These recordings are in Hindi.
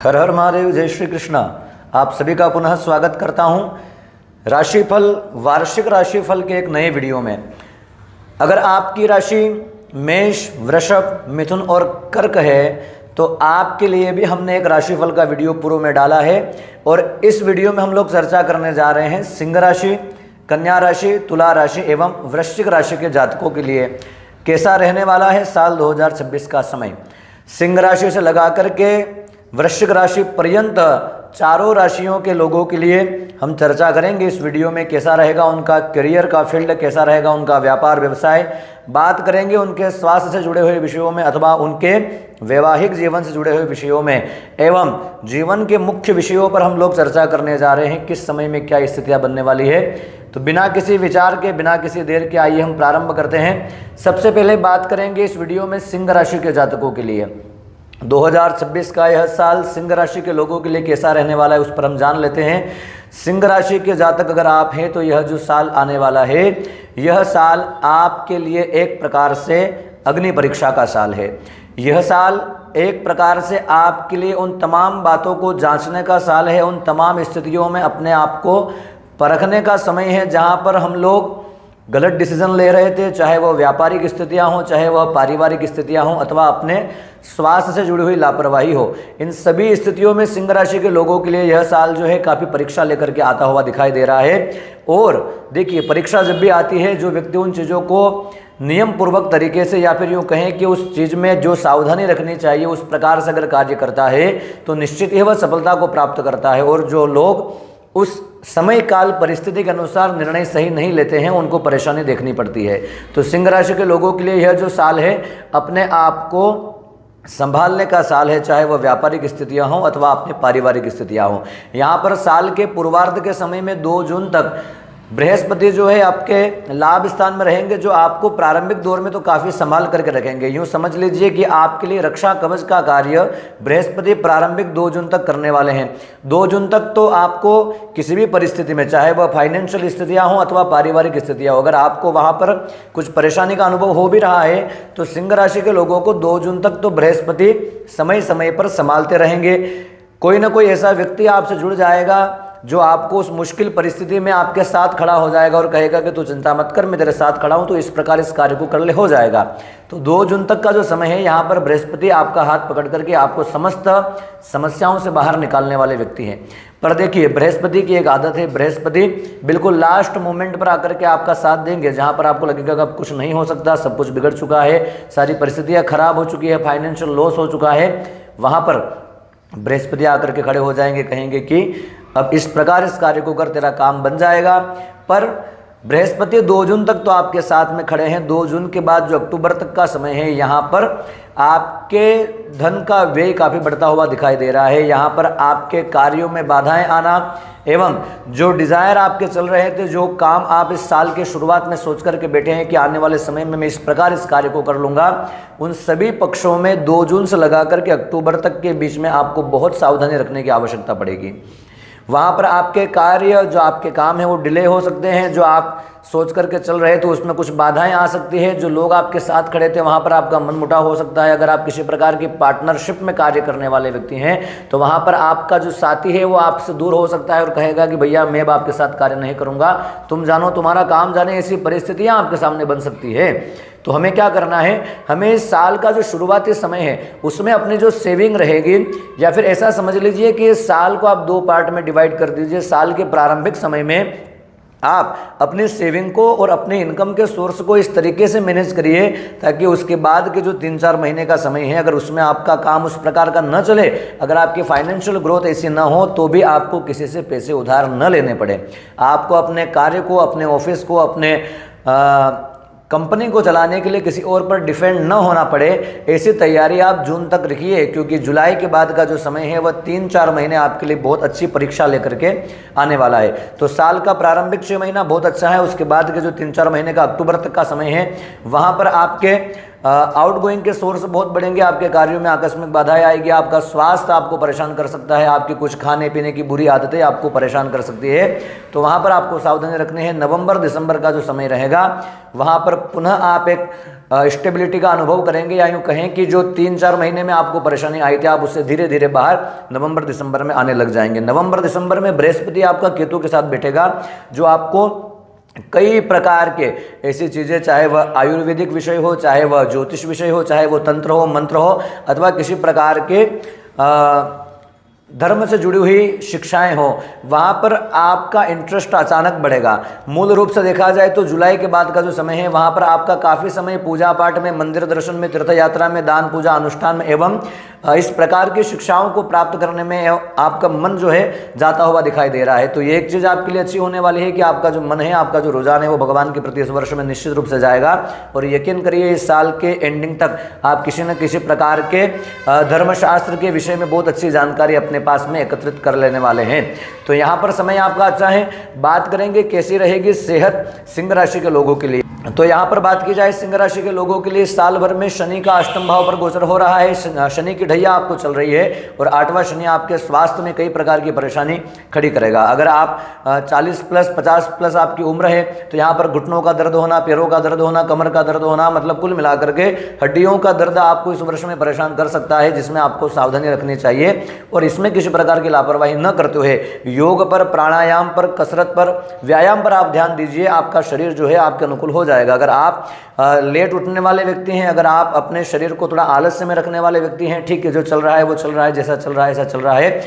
हर हर महादेव, जय श्री कृष्णा। आप सभी का पुनः स्वागत करता हूं राशिफल, वार्षिक राशिफल के एक नए वीडियो में। अगर आपकी राशि मेष, वृषभ, मिथुन और कर्क है तो आपके लिए भी हमने एक राशिफल का वीडियो पूर्व में डाला है और इस वीडियो में हम लोग चर्चा करने जा रहे हैं सिंह राशि, कन्या राशि, तुला राशि एवं वृश्चिक राशि के जातकों के लिए कैसा रहने वाला है साल 2026 का समय। सिंह राशि से लगा करके वृश्चिक राशि पर्यंत चारों राशियों के लोगों के लिए हम चर्चा करेंगे इस वीडियो में। कैसा रहेगा उनका करियर का फील्ड, कैसा रहेगा उनका व्यापार व्यवसाय, बात करेंगे उनके स्वास्थ्य से जुड़े हुए विषयों में अथवा उनके वैवाहिक जीवन से जुड़े हुए विषयों में एवं जीवन के मुख्य विषयों पर हम लोग चर्चा करने जा रहे हैं। किस समय में क्या स्थितियां बनने वाली है, तो बिना किसी विचार के, बिना किसी देर के आइए हम प्रारंभ करते हैं। सबसे पहले बात करेंगे इस वीडियो में सिंह राशि के जातकों के लिए 2026 का यह साल सिंह राशि के लोगों के लिए कैसा रहने वाला है उस पर हम जान लेते हैं। सिंह राशि के जातक अगर आप हैं तो यह जो साल आने वाला है यह साल आपके लिए एक प्रकार से अग्नि परीक्षा का साल है। यह साल एक प्रकार से आपके लिए उन तमाम बातों को जांचने का साल है, उन तमाम स्थितियों में अपने आप को परखने का समय है जहां पर हम लोग गलत डिसीजन ले रहे थे, चाहे वह व्यापारिक स्थितियां हों, चाहे वह पारिवारिक स्थितियां हों अथवा अपने स्वास्थ्य से जुड़ी हुई लापरवाही हो। इन सभी स्थितियों में सिंह राशि के लोगों के लिए यह साल जो है काफ़ी परीक्षा लेकर के आता हुआ दिखाई दे रहा है। और देखिए, परीक्षा जब भी आती है, जो व्यक्ति उन चीज़ों को नियम पूर्वक तरीके से या फिर यूँ कहें कि उस चीज़ में जो सावधानी रखनी चाहिए उस प्रकार से अगर कार्य करता है तो निश्चित ही वह सफलता को प्राप्त करता है। और जो लोग उस समय काल परिस्थिति के अनुसार निर्णय सही नहीं लेते हैं उनको परेशानी देखनी पड़ती है। तो सिंह राशि के लोगों के लिए यह जो साल है अपने आप को संभालने का साल है, चाहे वह व्यापारिक स्थितियां हों अथवा अपनी पारिवारिक स्थितियां हों। यहाँ पर साल के पूर्वार्ध के समय में 2 जून तक बृहस्पति जो है आपके लाभ स्थान में रहेंगे, जो आपको प्रारंभिक दौर में तो काफ़ी संभाल करके रखेंगे। यूँ समझ लीजिए कि आपके लिए रक्षा कवच का कार्य बृहस्पति प्रारंभिक 2 जून तक करने वाले हैं। 2 जून तक तो आपको किसी भी परिस्थिति में, चाहे वह फाइनेंशियल स्थितियां हों अथवा पारिवारिक स्थितियां हो, अगर आपको वहाँ पर कुछ परेशानी का अनुभव हो भी रहा है तो सिंह राशि के लोगों को 2 जून तक तो बृहस्पति समय समय पर संभालते रहेंगे। कोई ना कोई ऐसा व्यक्ति आपसे जुड़ जाएगा जो आपको उस मुश्किल परिस्थिति में आपके साथ खड़ा हो जाएगा और कहेगा कि तू चिंता मत कर, मैं तेरे साथ खड़ा हूं, तो इस प्रकार इस कार्य को कर ले, हो जाएगा। तो 2 जून तक का जो समय है यहाँ पर बृहस्पति आपका हाथ पकड़ करके आपको समस्त समस्याओं से बाहर निकालने वाले व्यक्ति हैं। पर देखिए, बृहस्पति की एक आदत है, बृहस्पति बिल्कुल लास्ट मोमेंट पर आकर के आपका साथ देंगे जहाँ पर आपको लगेगा कि अब कुछ नहीं हो सकता, सब कुछ बिगड़ चुका है, सारी परिस्थितियाँ खराब हो चुकी है, फाइनेंशियल लॉस हो चुका है। वहाँ पर बृहस्पति आकर के खड़े हो जाएंगे, कहेंगे कि अब इस प्रकार इस कार्य को कर, तेरा काम बन जाएगा। पर बृहस्पति 2 जून तक तो आपके साथ में खड़े हैं। 2 जून के बाद जो अक्टूबर तक का समय है यहाँ पर आपके धन का व्यय काफ़ी बढ़ता हुआ दिखाई दे रहा है। यहाँ पर आपके कार्यों में बाधाएं आना एवं जो डिज़ायर आपके चल रहे थे, जो काम आप इस साल के शुरुआत में सोच करके बैठे हैं कि आने वाले समय में मैं इस प्रकार इस कार्य को कर लूँगा, उन सभी पक्षों में 2 जून से लगा करके अक्टूबर तक के बीच में आपको बहुत सावधानी रखने की आवश्यकता पड़ेगी। वहाँ पर आपके कार्य, जो आपके काम है वो डिले हो सकते हैं, जो आप सोच करके चल रहे थे उसमें कुछ बाधाएं आ सकती है, जो लोग आपके साथ खड़े थे वहाँ पर आपका मनमुटाव हो सकता है। अगर आप किसी प्रकार की पार्टनरशिप में कार्य करने वाले व्यक्ति हैं तो वहाँ पर आपका जो साथी है वो आपसे दूर हो सकता है और कहेगा कि भैया मैं अब आपके साथ कार्य नहीं करूँगा, तुम जानो तुम्हारा काम जाने, ऐसी परिस्थितियाँ आपके सामने बन सकती है। तो हमें क्या करना है, हमें इस साल का जो शुरुआती समय है उसमें अपनी जो सेविंग रहेगी, या फिर ऐसा समझ लीजिए कि इस साल को आप 2 पार्ट में डिवाइड कर दीजिए। साल के प्रारंभिक समय में आप अपनी सेविंग को और अपने इनकम के सोर्स को इस तरीके से मैनेज करिए ताकि उसके बाद के जो 3-4 महीने का समय है, अगर उसमें आपका काम उस प्रकार का न चले, अगर आपकी फाइनेंशियल ग्रोथ ऐसी न हो तो भी आपको किसी से पैसे उधार न लेने पड़े। आपको अपने कार्य को, अपने ऑफिस को, अपने कंपनी को चलाने के लिए किसी और पर डिपेंड न होना पड़े, ऐसी तैयारी आप जून तक रखिए। क्योंकि जुलाई के बाद का जो समय है वह 3-4 महीने आपके लिए बहुत अच्छी परीक्षा लेकर के आने वाला है। तो साल का प्रारंभिक 6 महीना बहुत अच्छा है, उसके बाद के जो 3-4 महीने का अक्टूबर तक का समय है वहाँ पर आपके आउटगोइंग के सोर्स बहुत बढ़ेंगे, आपके कार्यों में आकस्मिक बाधाएं आएगी, आपका स्वास्थ्य आपको परेशान कर सकता है, आपकी कुछ खाने पीने की बुरी आदतें आपको परेशान कर सकती है। तो वहाँ पर आपको सावधानी रखनी है। नवंबर दिसंबर का जो समय रहेगा वहाँ पर पुनः आप एक स्टेबिलिटी का अनुभव करेंगे, या यूँ कहें कि जो 3-4 महीने में आपको परेशानी आई थी आप उससे धीरे धीरे बाहर नवंबर दिसंबर में आने लग जाएंगे। नवंबर दिसंबर में बृहस्पति आपका केतु के साथ बैठेगा, जो आपको कई प्रकार के ऐसी चीज़ें, चाहे वह आयुर्वेदिक विषय हो, चाहे वह ज्योतिष विषय हो, चाहे वो तंत्र हो, मंत्र हो, अथवा किसी प्रकार के धर्म से जुड़ी हुई शिक्षाएं हो, वहाँ पर आपका इंटरेस्ट अचानक बढ़ेगा। मूल रूप से देखा जाए तो जुलाई के बाद का जो समय है वहाँ पर आपका काफ़ी समय पूजा पाठ में, मंदिर दर्शन में, तीर्थ यात्रा में, दान पूजा अनुष्ठान में एवं इस प्रकार की शिक्षाओं को प्राप्त करने में आपका मन जो है जाता हुआ दिखाई दे रहा है। तो ये एक चीज़ आपके लिए अच्छी होने वाली है कि आपका जो मन है, आपका जो रुझान है वो भगवान के प्रति इस वर्ष में निश्चित रूप से जाएगा। और यकीन करिए इस साल के एंडिंग तक आप किसी न किसी प्रकार के धर्मशास्त्र के विषय में बहुत अच्छी जानकारी अपने पास में एकत्रित कर लेने वाले हैं। तो यहाँ पर समय आपका अच्छा है। बात करेंगे कैसी रहेगी सेहत सिंह राशि के लोगों के लिए। तो यहाँ पर बात की जाए सिंह राशि के लोगों के लिए, साल भर में शनि का अष्टम भाव पर गोचर हो रहा है। शनि की ढैया आपको चल रही है और 8वां शनि आपके स्वास्थ्य में कई प्रकार की परेशानी खड़ी करेगा। अगर आप 40 प्लस 50 प्लस आपकी उम्र है तो यहाँ पर घुटनों का दर्द होना, पैरों का दर्द होना, कमर का दर्द होना, मतलब कुल मिलाकर के हड्डियों का दर्द आपको इस वर्ष में परेशान कर सकता है, जिसमें आपको सावधानी रखनी चाहिए। और इसमें किसी प्रकार की लापरवाही न करते हुए योग पर, प्राणायाम पर, कसरत पर, व्यायाम पर आप ध्यान दीजिए। आपका शरीर जो है आपके अनुकूल हो जाएगा। अगर आप लेट उठने वाले व्यक्ति हैं, अगर आप अपने शरीर को थोड़ा आलस्य में रखने वाले व्यक्ति हैं, ठीक है, जो चल रहा है वो चल रहा है, जैसा चल रहा है ऐसा चल रहा है,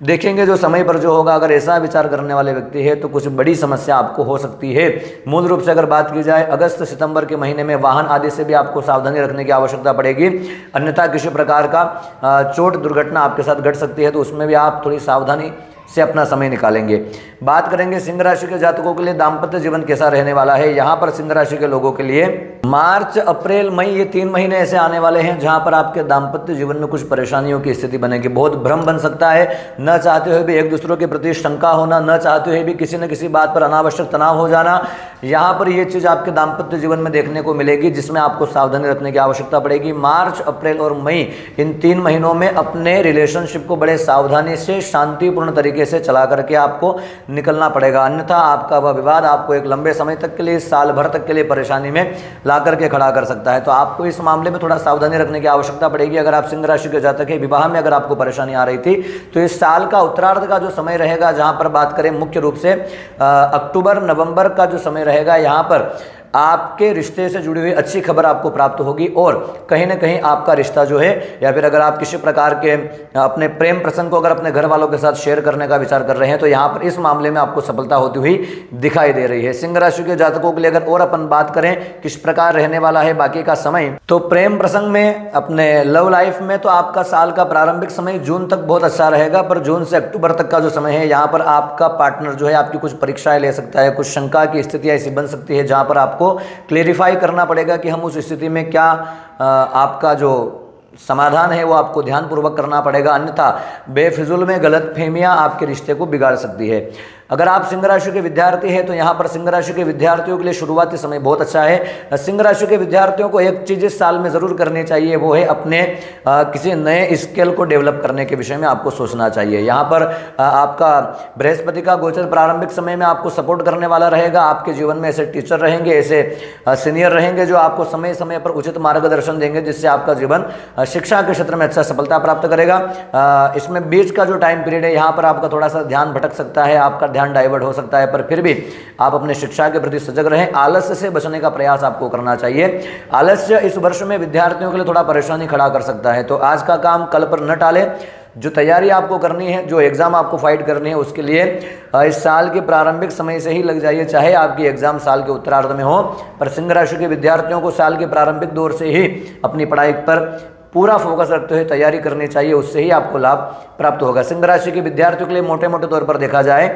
देखेंगे जो समय पर जो होगा, अगर ऐसा विचार करने वाले व्यक्ति है तो कुछ बड़ी समस्या आपको हो सकती है। मूल रूप से अगर बात की जाए अगस्त सितंबर के महीने में वाहन आदि से भी आपको सावधानी रखने की आवश्यकता पड़ेगी, अन्यथा किसी प्रकार का चोट दुर्घटना आपके साथ घट सकती है, तो उसमें भी आप थोड़ी सावधानी से अपना समय निकालेंगे। बात करेंगे सिंह राशि के जातकों के लिए दाम्पत्य जीवन कैसा रहने वाला है। यहाँ पर सिंह राशि के लोगों के लिए मार्च, अप्रैल, मई, ये 3 महीने ऐसे आने वाले हैं जहाँ पर आपके दाम्पत्य जीवन में कुछ परेशानियों की स्थिति बनेगी। बहुत भ्रम बन सकता है, न चाहते हुए भी एक दूसरों के प्रति शंका होना, न चाहते हुए भी किसी न किसी बात पर अनावश्यक तनाव हो जाना। यहाँ पर ये चीज़ आपके दाम्पत्य जीवन में देखने को मिलेगी, जिसमें आपको सावधानी रखने की आवश्यकता पड़ेगी। मार्च, अप्रैल और मई, इन 3 महीनों में अपने रिलेशनशिप को बड़े सावधानी से, शांतिपूर्ण तरीके से चला करके आपको निकलना पड़ेगा, अन्यथा आपका वह विवाद आपको एक लंबे समय तक के लिए, साल भर तक के लिए परेशानी में ला करके खड़ा कर सकता है। तो आपको इस मामले में थोड़ा सावधानी रखने की आवश्यकता पड़ेगी। अगर आप सिंह राशि के जातक हैं, विवाह में अगर आपको परेशानी आ रही थी, तो इस साल का उत्तरार्ध का जो समय रहेगा, जहां पर बात करें मुख्य रूप से अक्टूबर नवंबर का जो समय रहेगा, यहाँ पर आपके रिश्ते से जुड़ी हुई अच्छी खबर आपको प्राप्त होगी और कहीं ना कहीं आपका रिश्ता जो है, या फिर अगर आप किसी प्रकार के अपने प्रेम प्रसंग को अगर अपने घर वालों के साथ शेयर करने का विचार कर रहे हैं, तो यहाँ पर इस मामले में आपको सफलता होती हुई दिखाई दे रही है। सिंह राशि के जातकों के लिए अगर और अपन बात करें किस प्रकार रहने वाला है बाकी का समय, तो प्रेम प्रसंग में, अपने लव लाइफ में, तो आपका साल का प्रारंभिक समय जून तक बहुत अच्छा रहेगा, पर जून से अक्टूबर तक का जो समय है, यहाँ पर आपका पार्टनर जो है आपकी कुछ परीक्षाएं ले सकता है, कुछ शंका की स्थितियां ऐसी बन सकती है जहाँ पर आपको क्लेरिफाई करना पड़ेगा कि हम उस स्थिति में क्या, आपका जो समाधान है वो आपको ध्यानपूर्वक करना पड़ेगा, अन्यथा बेफिजुल में गलतफहमियां आपके रिश्ते को बिगाड़ सकती है। अगर आप सिंह राशि के विद्यार्थी हैं तो यहाँ पर सिंह राशि के विद्यार्थियों के लिए शुरुआती समय बहुत अच्छा है। सिंह राशि के विद्यार्थियों को एक चीज़ इस साल में ज़रूर करनी चाहिए, वो है अपने किसी नए स्किल को डेवलप करने के विषय में आपको सोचना चाहिए। यहाँ पर आपका बृहस्पति का गोचर प्रारंभिक समय में आपको सपोर्ट करने वाला रहेगा। आपके जीवन में ऐसे टीचर रहेंगे, ऐसे सीनियर रहेंगे जो आपको समय समय पर उचित मार्गदर्शन देंगे, जिससे आपका जीवन शिक्षा के क्षेत्र में अच्छा सफलता प्राप्त करेगा। इसमें बीच का जो टाइम पीरियड है, यहाँ पर आपका थोड़ा सा ध्यान भटक सकता है, आपका ध्यान डाइवर्ट हो सकता है, पर फिर भी आप अपने शिक्षा के प्रति सजग रहें। आलस्य से बचने का प्रयास आपको करना चाहिए। आलस्य इस वर्ष में विद्यार्थियों के लिए थोड़ा परेशानी खड़ा कर सकता है, तो आज का काम कल पर न टालें। जो तैयारी आपको करनी है, जो एग्ज़ाम आपको फाइट करनी है, उसके लिए इस साल के प्रारंभिक समय से ही लग जाइए, चाहे आपकी एग्ज़ाम साल के उत्तरार्ध में हो। पर सिंह राशि के विद्यार्थियों को साल के प्रारंभिक दौर से ही अपनी पढ़ाई पर पूरा फोकस रखते हुए तैयारी करनी चाहिए, उससे ही आपको लाभ प्राप्त होगा। सिंह राशि के विद्यार्थियों के लिए मोटे मोटे तौर पर देखा जाए,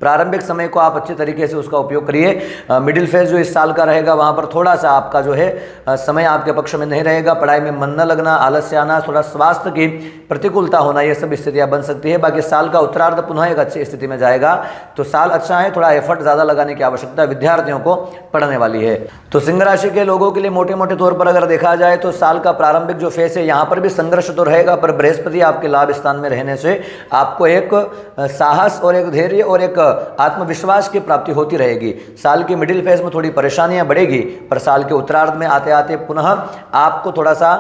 प्रारंभिक समय को आप अच्छे तरीके से उसका उपयोग करिए। मिडिल फेज जो इस साल का रहेगा, वहाँ पर थोड़ा सा आपका जो है समय आपके पक्ष में नहीं रहेगा। पढ़ाई में मन न लगना, आलस्य आना, थोड़ा स्वास्थ्य की प्रतिकूलता होना, ये सब स्थितियां बन सकती है। बाकी साल का उत्तरार्ध पुनः एक अच्छी स्थिति में जाएगा, तो साल अच्छा है, थोड़ा एफर्ट ज़्यादा लगाने की आवश्यकता विद्यार्थियों को पड़ने वाली है। तो सिंह राशि के लोगों के लिए मोटे मोटे तौर पर अगर देखा जाए तो साल का प्रारंभिक जो फेस है यहाँ पर भी संघर्ष तो रहेगा, पर बृहस्पति आपके लाभ स्थान में रहने से आपको एक साहस और एक धैर्य और एक आत्मविश्वास की प्राप्ति होती रहेगी। साल की मिडिल फेज में थोड़ी परेशानियां बढ़ेगी, पर साल के उत्तरार्ध में आते आते पुनः आपको थोड़ा सा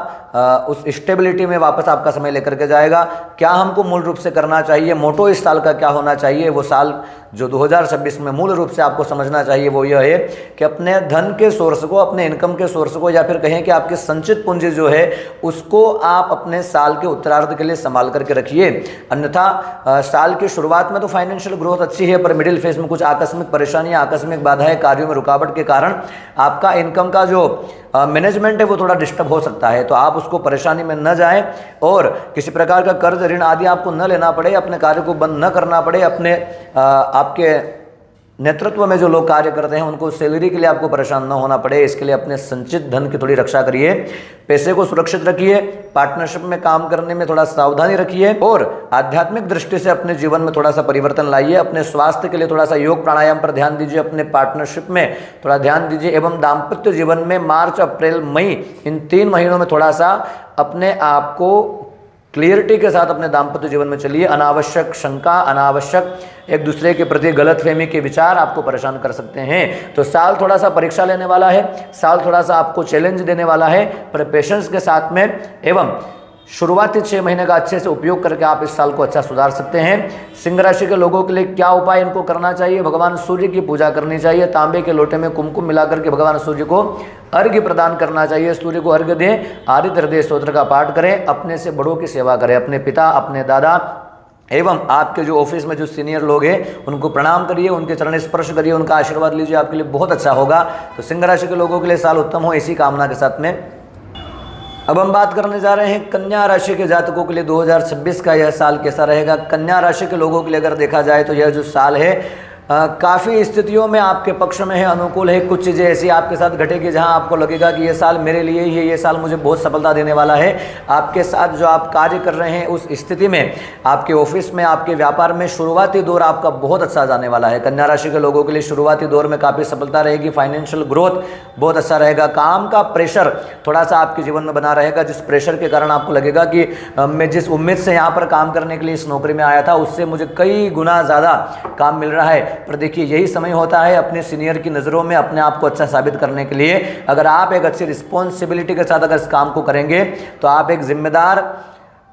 उस स्टेबिलिटी में वापस आपका समय लेकर के जाएगा। क्या हमको मूल रूप से करना चाहिए, मोटो इस साल का क्या होना चाहिए, वो साल जो 2026 में मूल रूप से आपको समझना चाहिए वो यह है कि अपने धन के सोर्स को, अपने इनकम के सोर्स को, या फिर कहें कि आपकी संचित पूंजी जो है उसको आप अपने साल के उत्तरार्ध के लिए संभाल करके रखिए। अन्यथा साल की शुरुआत में तो फाइनेंशियल ग्रोथ अच्छी है, पर मिडिल फेज में कुछ आकस्मिक परेशानियां, आकस्मिक बाधाएं, कार्यों में रुकावट के कारण आपका इनकम का जो मैनेजमेंट है वो थोड़ा डिस्टर्ब हो सकता है। तो आप उसको परेशानी में न जाएं और किसी प्रकार का कर्ज ऋण आदि आपको न लेना पड़े, अपने कार्य को बंद न करना पड़े, अपने आपके नेतृत्व में जो लोग कार्य करते हैं उनको सैलरी के लिए आपको परेशान न होना पड़े, इसके लिए अपने संचित धन की थोड़ी रक्षा करिए, पैसे को सुरक्षित रखिए, पार्टनरशिप में काम करने में थोड़ा सावधानी रखिए और आध्यात्मिक दृष्टि से अपने जीवन में थोड़ा सा परिवर्तन लाइए। अपने स्वास्थ्य के लिए थोड़ा सा योग प्राणायाम पर ध्यान दीजिए, अपने पार्टनरशिप में थोड़ा ध्यान दीजिए एवं दाम्पत्य जीवन में मार्च, अप्रैल, मई इन 3 महीनों में थोड़ा सा अपने आप को क्लियरिटी के साथ अपने दाम्पत्य जीवन में चलिए। अनावश्यक शंका, अनावश्यक एक दूसरे के प्रति गलतफहमी के विचार आपको परेशान कर सकते हैं। तो साल थोड़ा सा परीक्षा लेने वाला है, साल थोड़ा सा आपको चैलेंज देने वाला है, पर पेशेंस के साथ में एवं शुरुआती 6 महीने का अच्छे से उपयोग करके आप इस साल को अच्छा सुधार सकते हैं। सिंह राशि के लोगों के लिए क्या उपाय इनको करना चाहिए? भगवान सूर्य की पूजा करनी चाहिए, तांबे के लोटे में कुमकुम मिलाकर के भगवान सूर्य को अर्घ्य प्रदान करना चाहिए, सूर्य को अर्घ्य दें, आदित्य हृदय स्तोत्र का पाठ करें, अपने से बड़ों की सेवा करें, अपने पिता, अपने दादा एवं आपके जो ऑफिस में जो सीनियर लोग हैं उनको प्रणाम करिए, उनके चरण स्पर्श करिए, उनका आशीर्वाद लीजिए, आपके लिए बहुत अच्छा होगा। तो सिंह राशि के लोगों के लिए साल उत्तम हो, इसी कामना के साथ में अब हम बात करने जा रहे हैं कन्या राशि के जातकों के लिए 2026 का यह साल कैसा रहेगा। कन्या राशि के लोगों के लिए अगर देखा जाए तो यह जो साल है काफ़ी स्थितियों में आपके पक्ष में है, अनुकूल है। कुछ चीज़ें ऐसी आपके साथ घटेगी जहां आपको लगेगा कि ये साल मेरे लिए ही है, ये साल मुझे बहुत सफलता देने वाला है। आपके साथ जो आप कार्य कर रहे हैं उस स्थिति में, आपके ऑफिस में, आपके व्यापार में शुरुआती दौर आपका बहुत अच्छा जाने वाला है। कन्या राशि के लोगों के लिए शुरुआती दौर में काफ़ी सफलता रहेगी, फाइनेंशियल ग्रोथ बहुत अच्छा रहेगा। काम का प्रेशर थोड़ा सा आपके जीवन में बना रहेगा, जिस प्रेशर के कारण आपको लगेगा कि मैं जिस उम्मीद से यहाँ पर काम करने के लिए इस नौकरी में आया था उससे मुझे कई गुना ज़्यादा काम मिल रहा है। पर देखिए यही समय होता है अपने सीनियर की नज़रों में अपने आप को अच्छा साबित करने के लिए। अगर आप एक अच्छी रिस्पॉन्सिबिलिटी के साथ अगर इस काम को करेंगे तो आप एक जिम्मेदार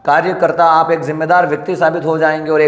कार्यकर्ता, आप एक जिम्मेदार व्यक्ति साबित हो जाएंगे। और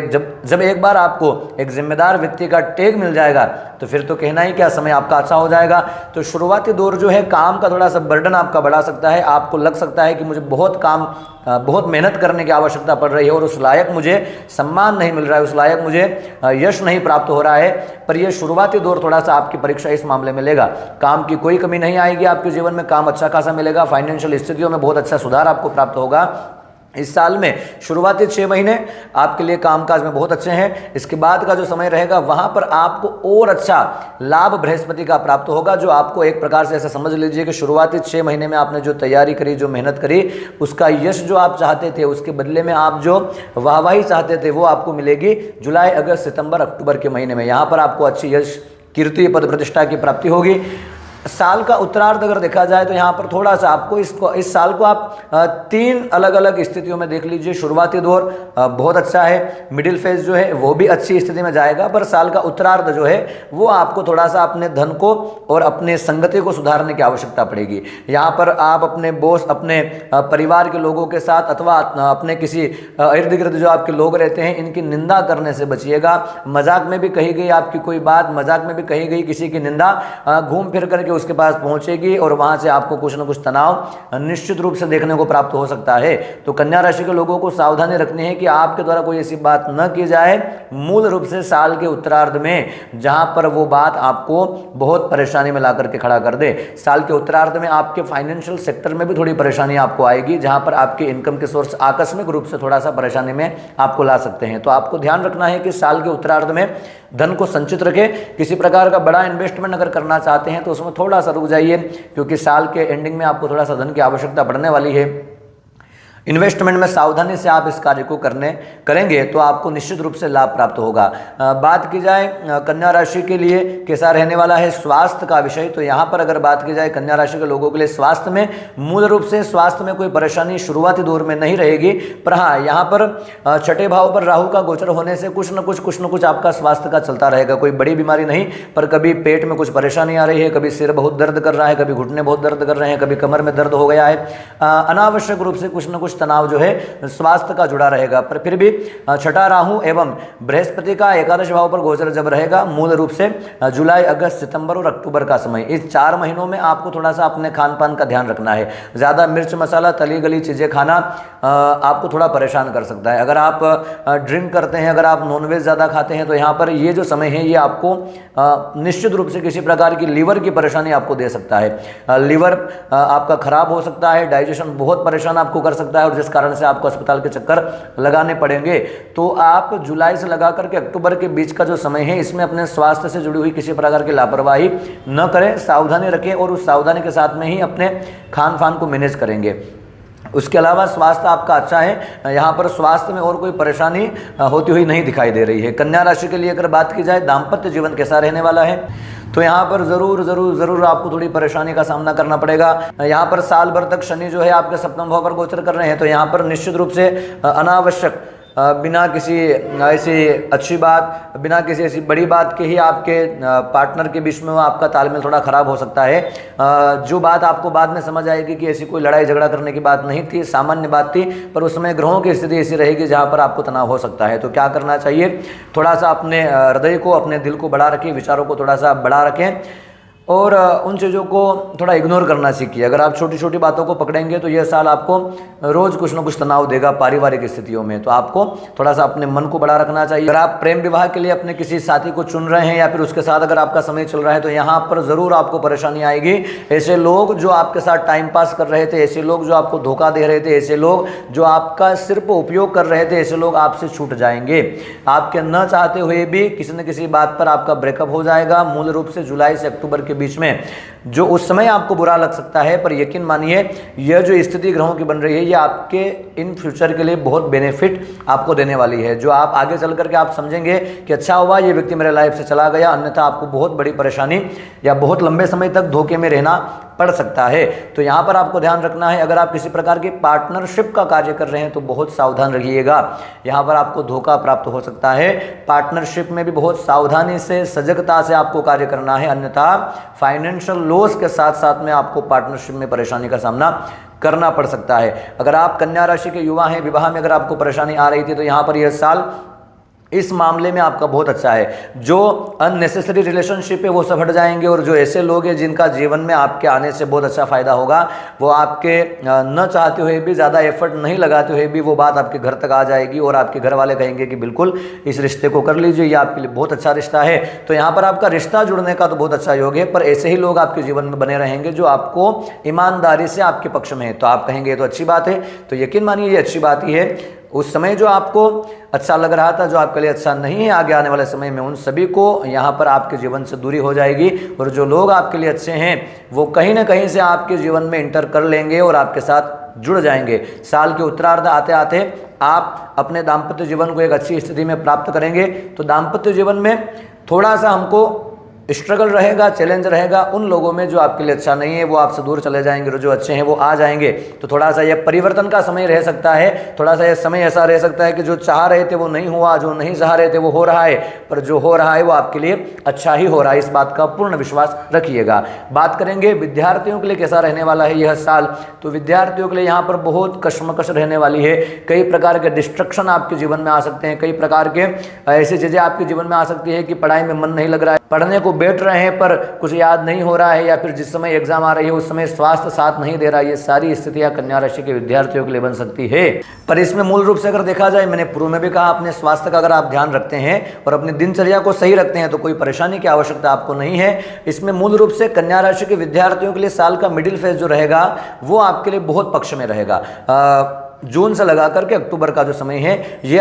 जब एक बार आपको एक जिम्मेदार व्यक्ति का टैग मिल जाएगा तो फिर तो कहना ही क्या, समय आपका अच्छा हो जाएगा। तो शुरुआती दौर जो है काम का थोड़ा सा बर्डन आपका बढ़ा सकता है, आपको लग सकता है कि मुझे बहुत मेहनत करने की आवश्यकता पड़ रही है और उस लायक मुझे सम्मान नहीं मिल रहा है, उस लायक मुझे यश नहीं प्राप्त हो रहा है। पर यह शुरुआती दौर थोड़ा सा आपकी परीक्षा इस मामले में लेगा। काम की कोई कमी नहीं आएगी, आपके जीवन में काम अच्छा खासा मिलेगा, फाइनेंशियल स्थितियों में बहुत अच्छा सुधार आपको प्राप्त होगा। इस साल में शुरुआती 6 महीने आपके लिए कामकाज में बहुत अच्छे हैं। इसके बाद का जो समय रहेगा वहां पर आपको और अच्छा लाभ बृहस्पति का प्राप्त होगा, जो आपको एक प्रकार से ऐसा समझ लीजिए कि शुरुआती 6 महीने में आपने जो तैयारी करी, जो मेहनत करी, उसका यश जो आप चाहते थे, उसके बदले में आप जो वाहवाही चाहते थे वो आपको मिलेगी जुलाई, अगस्त, सितंबर, अक्टूबर के महीने में। यहाँ पर आपको अच्छी यश, कीर्ति, पद प्रतिष्ठा की प्राप्ति होगी। साल का उत्तरार्ध अगर देखा जाए तो यहाँ पर थोड़ा सा आपको इस साल को आप 3 अलग अलग स्थितियों में देख लीजिए। शुरुआती दौर बहुत अच्छा है, मिडिल फेज जो है वो भी अच्छी स्थिति में जाएगा, पर साल का उत्तरार्ध जो है वो आपको थोड़ा सा अपने धन को और अपने संगति को सुधारने की आवश्यकता पड़ेगी। यहाँ पर आप अपने बॉस, अपने परिवार के लोगों के साथ अथवा अपने किसी इर्द गिर्द जो आपके लोग रहते हैं इनकी निंदा करने से बचिएगा। मजाक में भी कही गई आपकी कोई बात, मजाक में भी कही गई किसी की निंदा घूम फिर करके उसके पास पहुंचेगी और वहां से आपको कुछ न कुछ तनाव निश्चित रूप से देखने को प्राप्त हो सकता है। तो कन्या राशि के लोगों को सावधानी रखनी है कि आपके द्वारा कोई ऐसी बात न की जाए मूल रूप से साल के उत्तरार्ध में, जहां पर वो बात आपको बहुत परेशानी में ला करके खड़ा कर दे। साल के उत्तरार्ध में आपके फाइनेंशियल सेक्टर में भी थोड़ी परेशानी आपको आएगी, जहां पर आपके इनकम के सोर्स आकस्मिक रूप से थोड़ा सा परेशानी में आपको ला सकते हैं। तो आपको ध्यान रखना है कि साल के उत्तरार्ध में धन को संचित रखें। किसी प्रकार का बड़ा इन्वेस्टमेंट अगर करना चाहते हैं तो उसमें थोड़ा सा रुक जाइए, क्योंकि साल के एंडिंग में आपको थोड़ा सा धन की आवश्यकता पड़ने वाली है। इन्वेस्टमेंट में सावधानी से आप इस कार्य को करेंगे तो आपको निश्चित रूप से लाभ प्राप्त होगा। बात की जाए कन्या राशि के लिए कैसा रहने वाला है स्वास्थ्य का विषय, तो यहाँ पर अगर बात की जाए कन्या राशि के लोगों के लिए स्वास्थ्य में मूल रूप से स्वास्थ्य में कोई परेशानी शुरुआती दौर में नहीं रहेगी, पर हाँ यहाँ पर छठे भाव पर राहु का गोचर होने से कुछ न कुछ आपका स्वास्थ्य का चलता रहेगा। कोई बड़ी बीमारी नहीं, पर कभी पेट में कुछ परेशानी आ रही है, कभी सिर बहुत दर्द कर रहा है, कभी घुटने बहुत दर्द कर रहे हैं, कभी कमर में दर्द हो गया है। अनावश्यक रूप से कुछ न कुछ तनाव जो है स्वास्थ्य का जुड़ा रहेगा। पर फिर भी छठा राहु एवं बृहस्पति का एकादश भाव पर गोचर जब रहेगा, मूल रूप से जुलाई, अगस्त, सितंबर और अक्टूबर का समय, इस 4 महीनों में आपको थोड़ा सा अपने खान पान का ध्यान रखना है। ज़्यादा मिर्च मसाला तली गली चीज़ें खाना आपको थोड़ा परेशान कर सकता है। अगर आप ड्रिंक करते हैं, अगर आप नॉनवेज ज़्यादा खाते हैं, तो यहाँ पर ये जो समय है ये आपको निश्चित रूप से किसी प्रकार की लीवर की परेशानी आपको दे सकता है। लीवर आपका खराब हो सकता है, डाइजेशन बहुत परेशान आपको कर सकता है, और जिस कारण से आपको अस्पताल के चक्कर लगाने पड़ेंगे। तो आप जुलाई से लगा करके अक्टूबर के बीच का जो समय है, इसमें अपने स्वास्थ्य से जुड़ी हुई किसी प्रकार की लापरवाही न करें, सावधानी रखें और उस सावधानी के साथ में ही अपने खान पान को मैनेज करेंगे। उसके अलावा स्वास्थ्य आपका अच्छा है, यहाँ पर स्वास्थ्य में और कोई परेशानी होती हुई नहीं दिखाई दे रही है। कन्या राशि के लिए अगर बात की जाए दाम्पत्य जीवन कैसा रहने वाला है, तो यहाँ पर ज़रूर आपको थोड़ी परेशानी का सामना करना पड़ेगा। यहाँ पर साल भर तक शनि जो है आपके सप्तम भाव पर गोचर कर रहे हैं, तो यहाँ पर निश्चित रूप से अनावश्यक बिना किसी ऐसी अच्छी बात, बिना किसी ऐसी बड़ी बात के ही आपके पार्टनर के बीच में आपका तालमेल थोड़ा ख़राब हो सकता है। जो बात आपको बाद में समझ आएगी कि ऐसी कोई लड़ाई झगड़ा करने की बात नहीं थी, सामान्य बात थी, पर उस समय ग्रहों की स्थिति ऐसी रहेगी जहाँ पर आपको तनाव हो सकता है। तो क्या करना चाहिए, थोड़ा सा अपने हृदय को, अपने दिल को बड़ा रखें, विचारों को थोड़ा सा बड़ा रखें और उन चीज़ों को थोड़ा इग्नोर करना सीखिए। अगर आप छोटी छोटी बातों को पकड़ेंगे तो यह साल आपको रोज़ कुछ ना कुछ तनाव देगा पारिवारिक स्थितियों में। तो आपको थोड़ा सा अपने मन को बड़ा रखना चाहिए। अगर आप प्रेम विवाह के लिए अपने किसी साथी को चुन रहे हैं या फिर उसके साथ अगर आपका समय चल रहा है, तो यहाँ पर ज़रूर आपको परेशानी आएगी। ऐसे लोग जो आपके साथ टाइम पास कर रहे थे, ऐसे लोग जो आपको धोखा दे रहे थे, ऐसे लोग जो आपका सिर्फ उपयोग कर रहे थे, ऐसे लोग आपसे छूट जाएंगे। आपके न चाहते हुए भी किसी न किसी बात पर आपका ब्रेकअप हो जाएगा। मूल रूप से जुलाई से अक्टूबर के बीच में जो उस समय आपको बुरा लग सकता है, पर यकीन मानिए यह जो स्थिति ग्रहों की बन रही है, ये आपके इन फ्यूचर के लिए बहुत बेनिफिट आपको देने वाली है, जो आप आगे चल करके आप समझेंगे कि अच्छा हुआ ये व्यक्ति मेरे लाइफ से चला गया, अन्यथा आपको बहुत बड़ी परेशानी या बहुत लंबे समय तक धोखे में रहना पड़ सकता है। तो यहाँ पर आपको ध्यान रखना है, अगर आप किसी प्रकार की पार्टनरशिप का कार्य कर रहे हैं तो बहुत सावधान रहिएगा। यहाँ पर आपको धोखा प्राप्त हो सकता है। पार्टनरशिप में भी बहुत सावधानी से, सजगता से आपको कार्य करना है, अन्यथा फाइनेंशियल लॉस के साथ साथ में आपको पार्टनरशिप में परेशानी का सामना करना पड़ सकता है। अगर आप कन्या राशि के युवा हैं, विवाह में अगर आपको परेशानी आ रही थी, तो यहाँ पर यह साल इस मामले में आपका बहुत अच्छा है। जो अननेसेसरी रिलेशनशिप है वो सब हट जाएंगे, और जो ऐसे लोग हैं जिनका जीवन में आपके आने से बहुत अच्छा फायदा होगा, वो आपके न चाहते हुए भी, ज़्यादा एफर्ट नहीं लगाते हुए भी वो बात आपके घर तक आ जाएगी, और आपके घर वाले कहेंगे कि बिल्कुल इस रिश्ते को कर लीजिए, ये आपके लिए बहुत अच्छा रिश्ता है। तो यहाँ पर आपका रिश्ता जुड़ने का तो बहुत अच्छा योग है, पर ऐसे ही लोग आपके जीवन में बने रहेंगे जो आपको ईमानदारी से आपके पक्ष में है। तो आप कहेंगे ये तो अच्छी बात है, तो यकीन मानिए ये अच्छी बात ही है। उस समय जो आपको अच्छा लग रहा था, जो आपके लिए अच्छा नहीं है, आगे आने वाले समय में उन सभी को यहाँ पर आपके जीवन से दूरी हो जाएगी, और जो लोग आपके लिए अच्छे हैं वो कहीं ना कहीं से आपके जीवन में इंटर कर लेंगे और आपके साथ जुड़ जाएंगे। साल के उत्तरार्ध आते आते आप अपने दाम्पत्य जीवन को एक अच्छी स्थिति में प्राप्त करेंगे। तो दाम्पत्य जीवन में थोड़ा सा हमको स्ट्रगल रहेगा, चैलेंज रहेगा। उन लोगों में जो आपके लिए अच्छा नहीं है वो आपसे दूर चले जाएंगे, और जो अच्छे हैं वो आ जाएंगे। तो थोड़ा सा यह परिवर्तन का समय रह सकता है, थोड़ा सा यह समय ऐसा रह सकता है कि जो चाह रहे थे वो नहीं हुआ, जो नहीं चाह रहे थे वो हो रहा है, पर जो हो रहा है वो आपके लिए अच्छा ही हो रहा है। इस बात का पूर्ण विश्वास रखिएगा। बात करेंगे विद्यार्थियों के लिए कैसा रहने वाला है यह साल, तो विद्यार्थियों के लिए यहाँ पर बहुत कशमकश रहने वाली है। कई प्रकार के डिस्ट्रक्शन आपके जीवन में आ सकते हैं, कई प्रकार के ऐसी चीज़ें आपके जीवन में आ सकती है कि पढ़ाई में मन नहीं लग रहा है, पढ़ने को बैठ रहे हैं पर कुछ याद नहीं हो रहा है, या फिर जिस समय एग्जाम आ रही है उस समय स्वास्थ्य साथ नहीं दे रहा है। ये सारी स्थितियां कन्या राशि के विद्यार्थियों के लिए बन सकती है। पर इसमें मूल रूप से अगर देखा जाए, मैंने पूर्व में भी कहा, अपने स्वास्थ्य का अगर आप ध्यान रखते हैं और अपनी दिनचर्या को सही रखते हैं तो कोई परेशानी की आवश्यकता आपको नहीं है। इसमें मूल रूप से कन्या राशि के विद्यार्थियों के लिए साल का मिडिल फेज जो रहेगा वो आपके लिए बहुत पक्ष में रहेगा। जून से लगा करके अक्टूबर का जो समय है, ये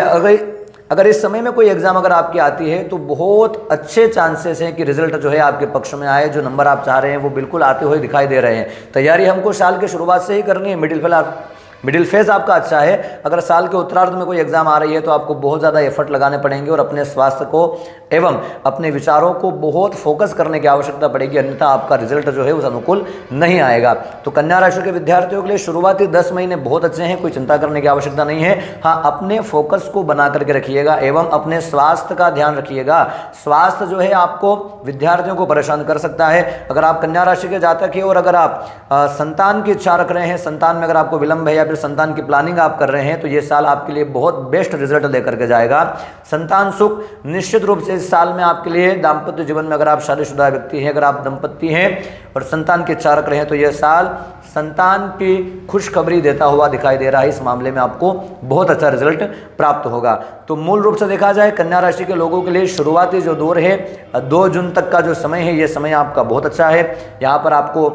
अगर इस समय में कोई एग्जाम अगर आपकी आती है तो बहुत अच्छे चांसेस हैं कि रिजल्ट जो है आपके पक्ष में आए, जो नंबर आप चाह रहे हैं वो बिल्कुल आते हुए दिखाई दे रहे हैं। तैयारी हमको साल के शुरुआत से ही करनी है, मिडिल फेज मिडिल फेज आपका अच्छा है। अगर साल के उत्तरार्ध में कोई एग्जाम आ रही है तो आपको बहुत ज़्यादा एफर्ट लगाने पड़ेंगे और अपने स्वास्थ्य को एवं अपने विचारों को बहुत फोकस करने की आवश्यकता पड़ेगी, अन्यथा आपका रिजल्ट जो है उस अनुकूल नहीं आएगा। तो कन्या राशि के विद्यार्थियों के लिए शुरुआती 10 महीने बहुत अच्छे हैं, कोई चिंता करने की आवश्यकता नहीं है। हाँ, अपने फोकस को बना करके रखिएगा एवं अपने स्वास्थ्य का ध्यान रखिएगा। स्वास्थ्य जो है आपको विद्यार्थियों को परेशान कर सकता है। अगर आप कन्या राशि के जातक हैं और अगर आप संतान की इच्छा रख रहे हैं, संतान में अगर आपको विलंब है या फिर संतान की प्लानिंग आप कर रहे हैं, तो ये साल आपके लिए बहुत बेस्ट रिजल्ट लेकर के जाएगा। संतान सुख निश्चित रूप से इस साल में आपके लिए, दाम्पत्य जीवन में अगर आप शादीशुदा व्यक्ति हैं, अगर आप दंपति हैं और संतान की इच्छा रख रहे हैं, तो यह साल संतान की खुशखबरी देता हुआ दिखाई दे रहा है। इस मामले में आपको बहुत अच्छा रिजल्ट प्राप्त होगा। तो मूल रूप से देखा जाए कन्या राशि के लोगों के लिए शुरुआती जो दौर है 2 जून तक का जो समय है, ये समय आपका बहुत अच्छा है। यहाँ पर आपको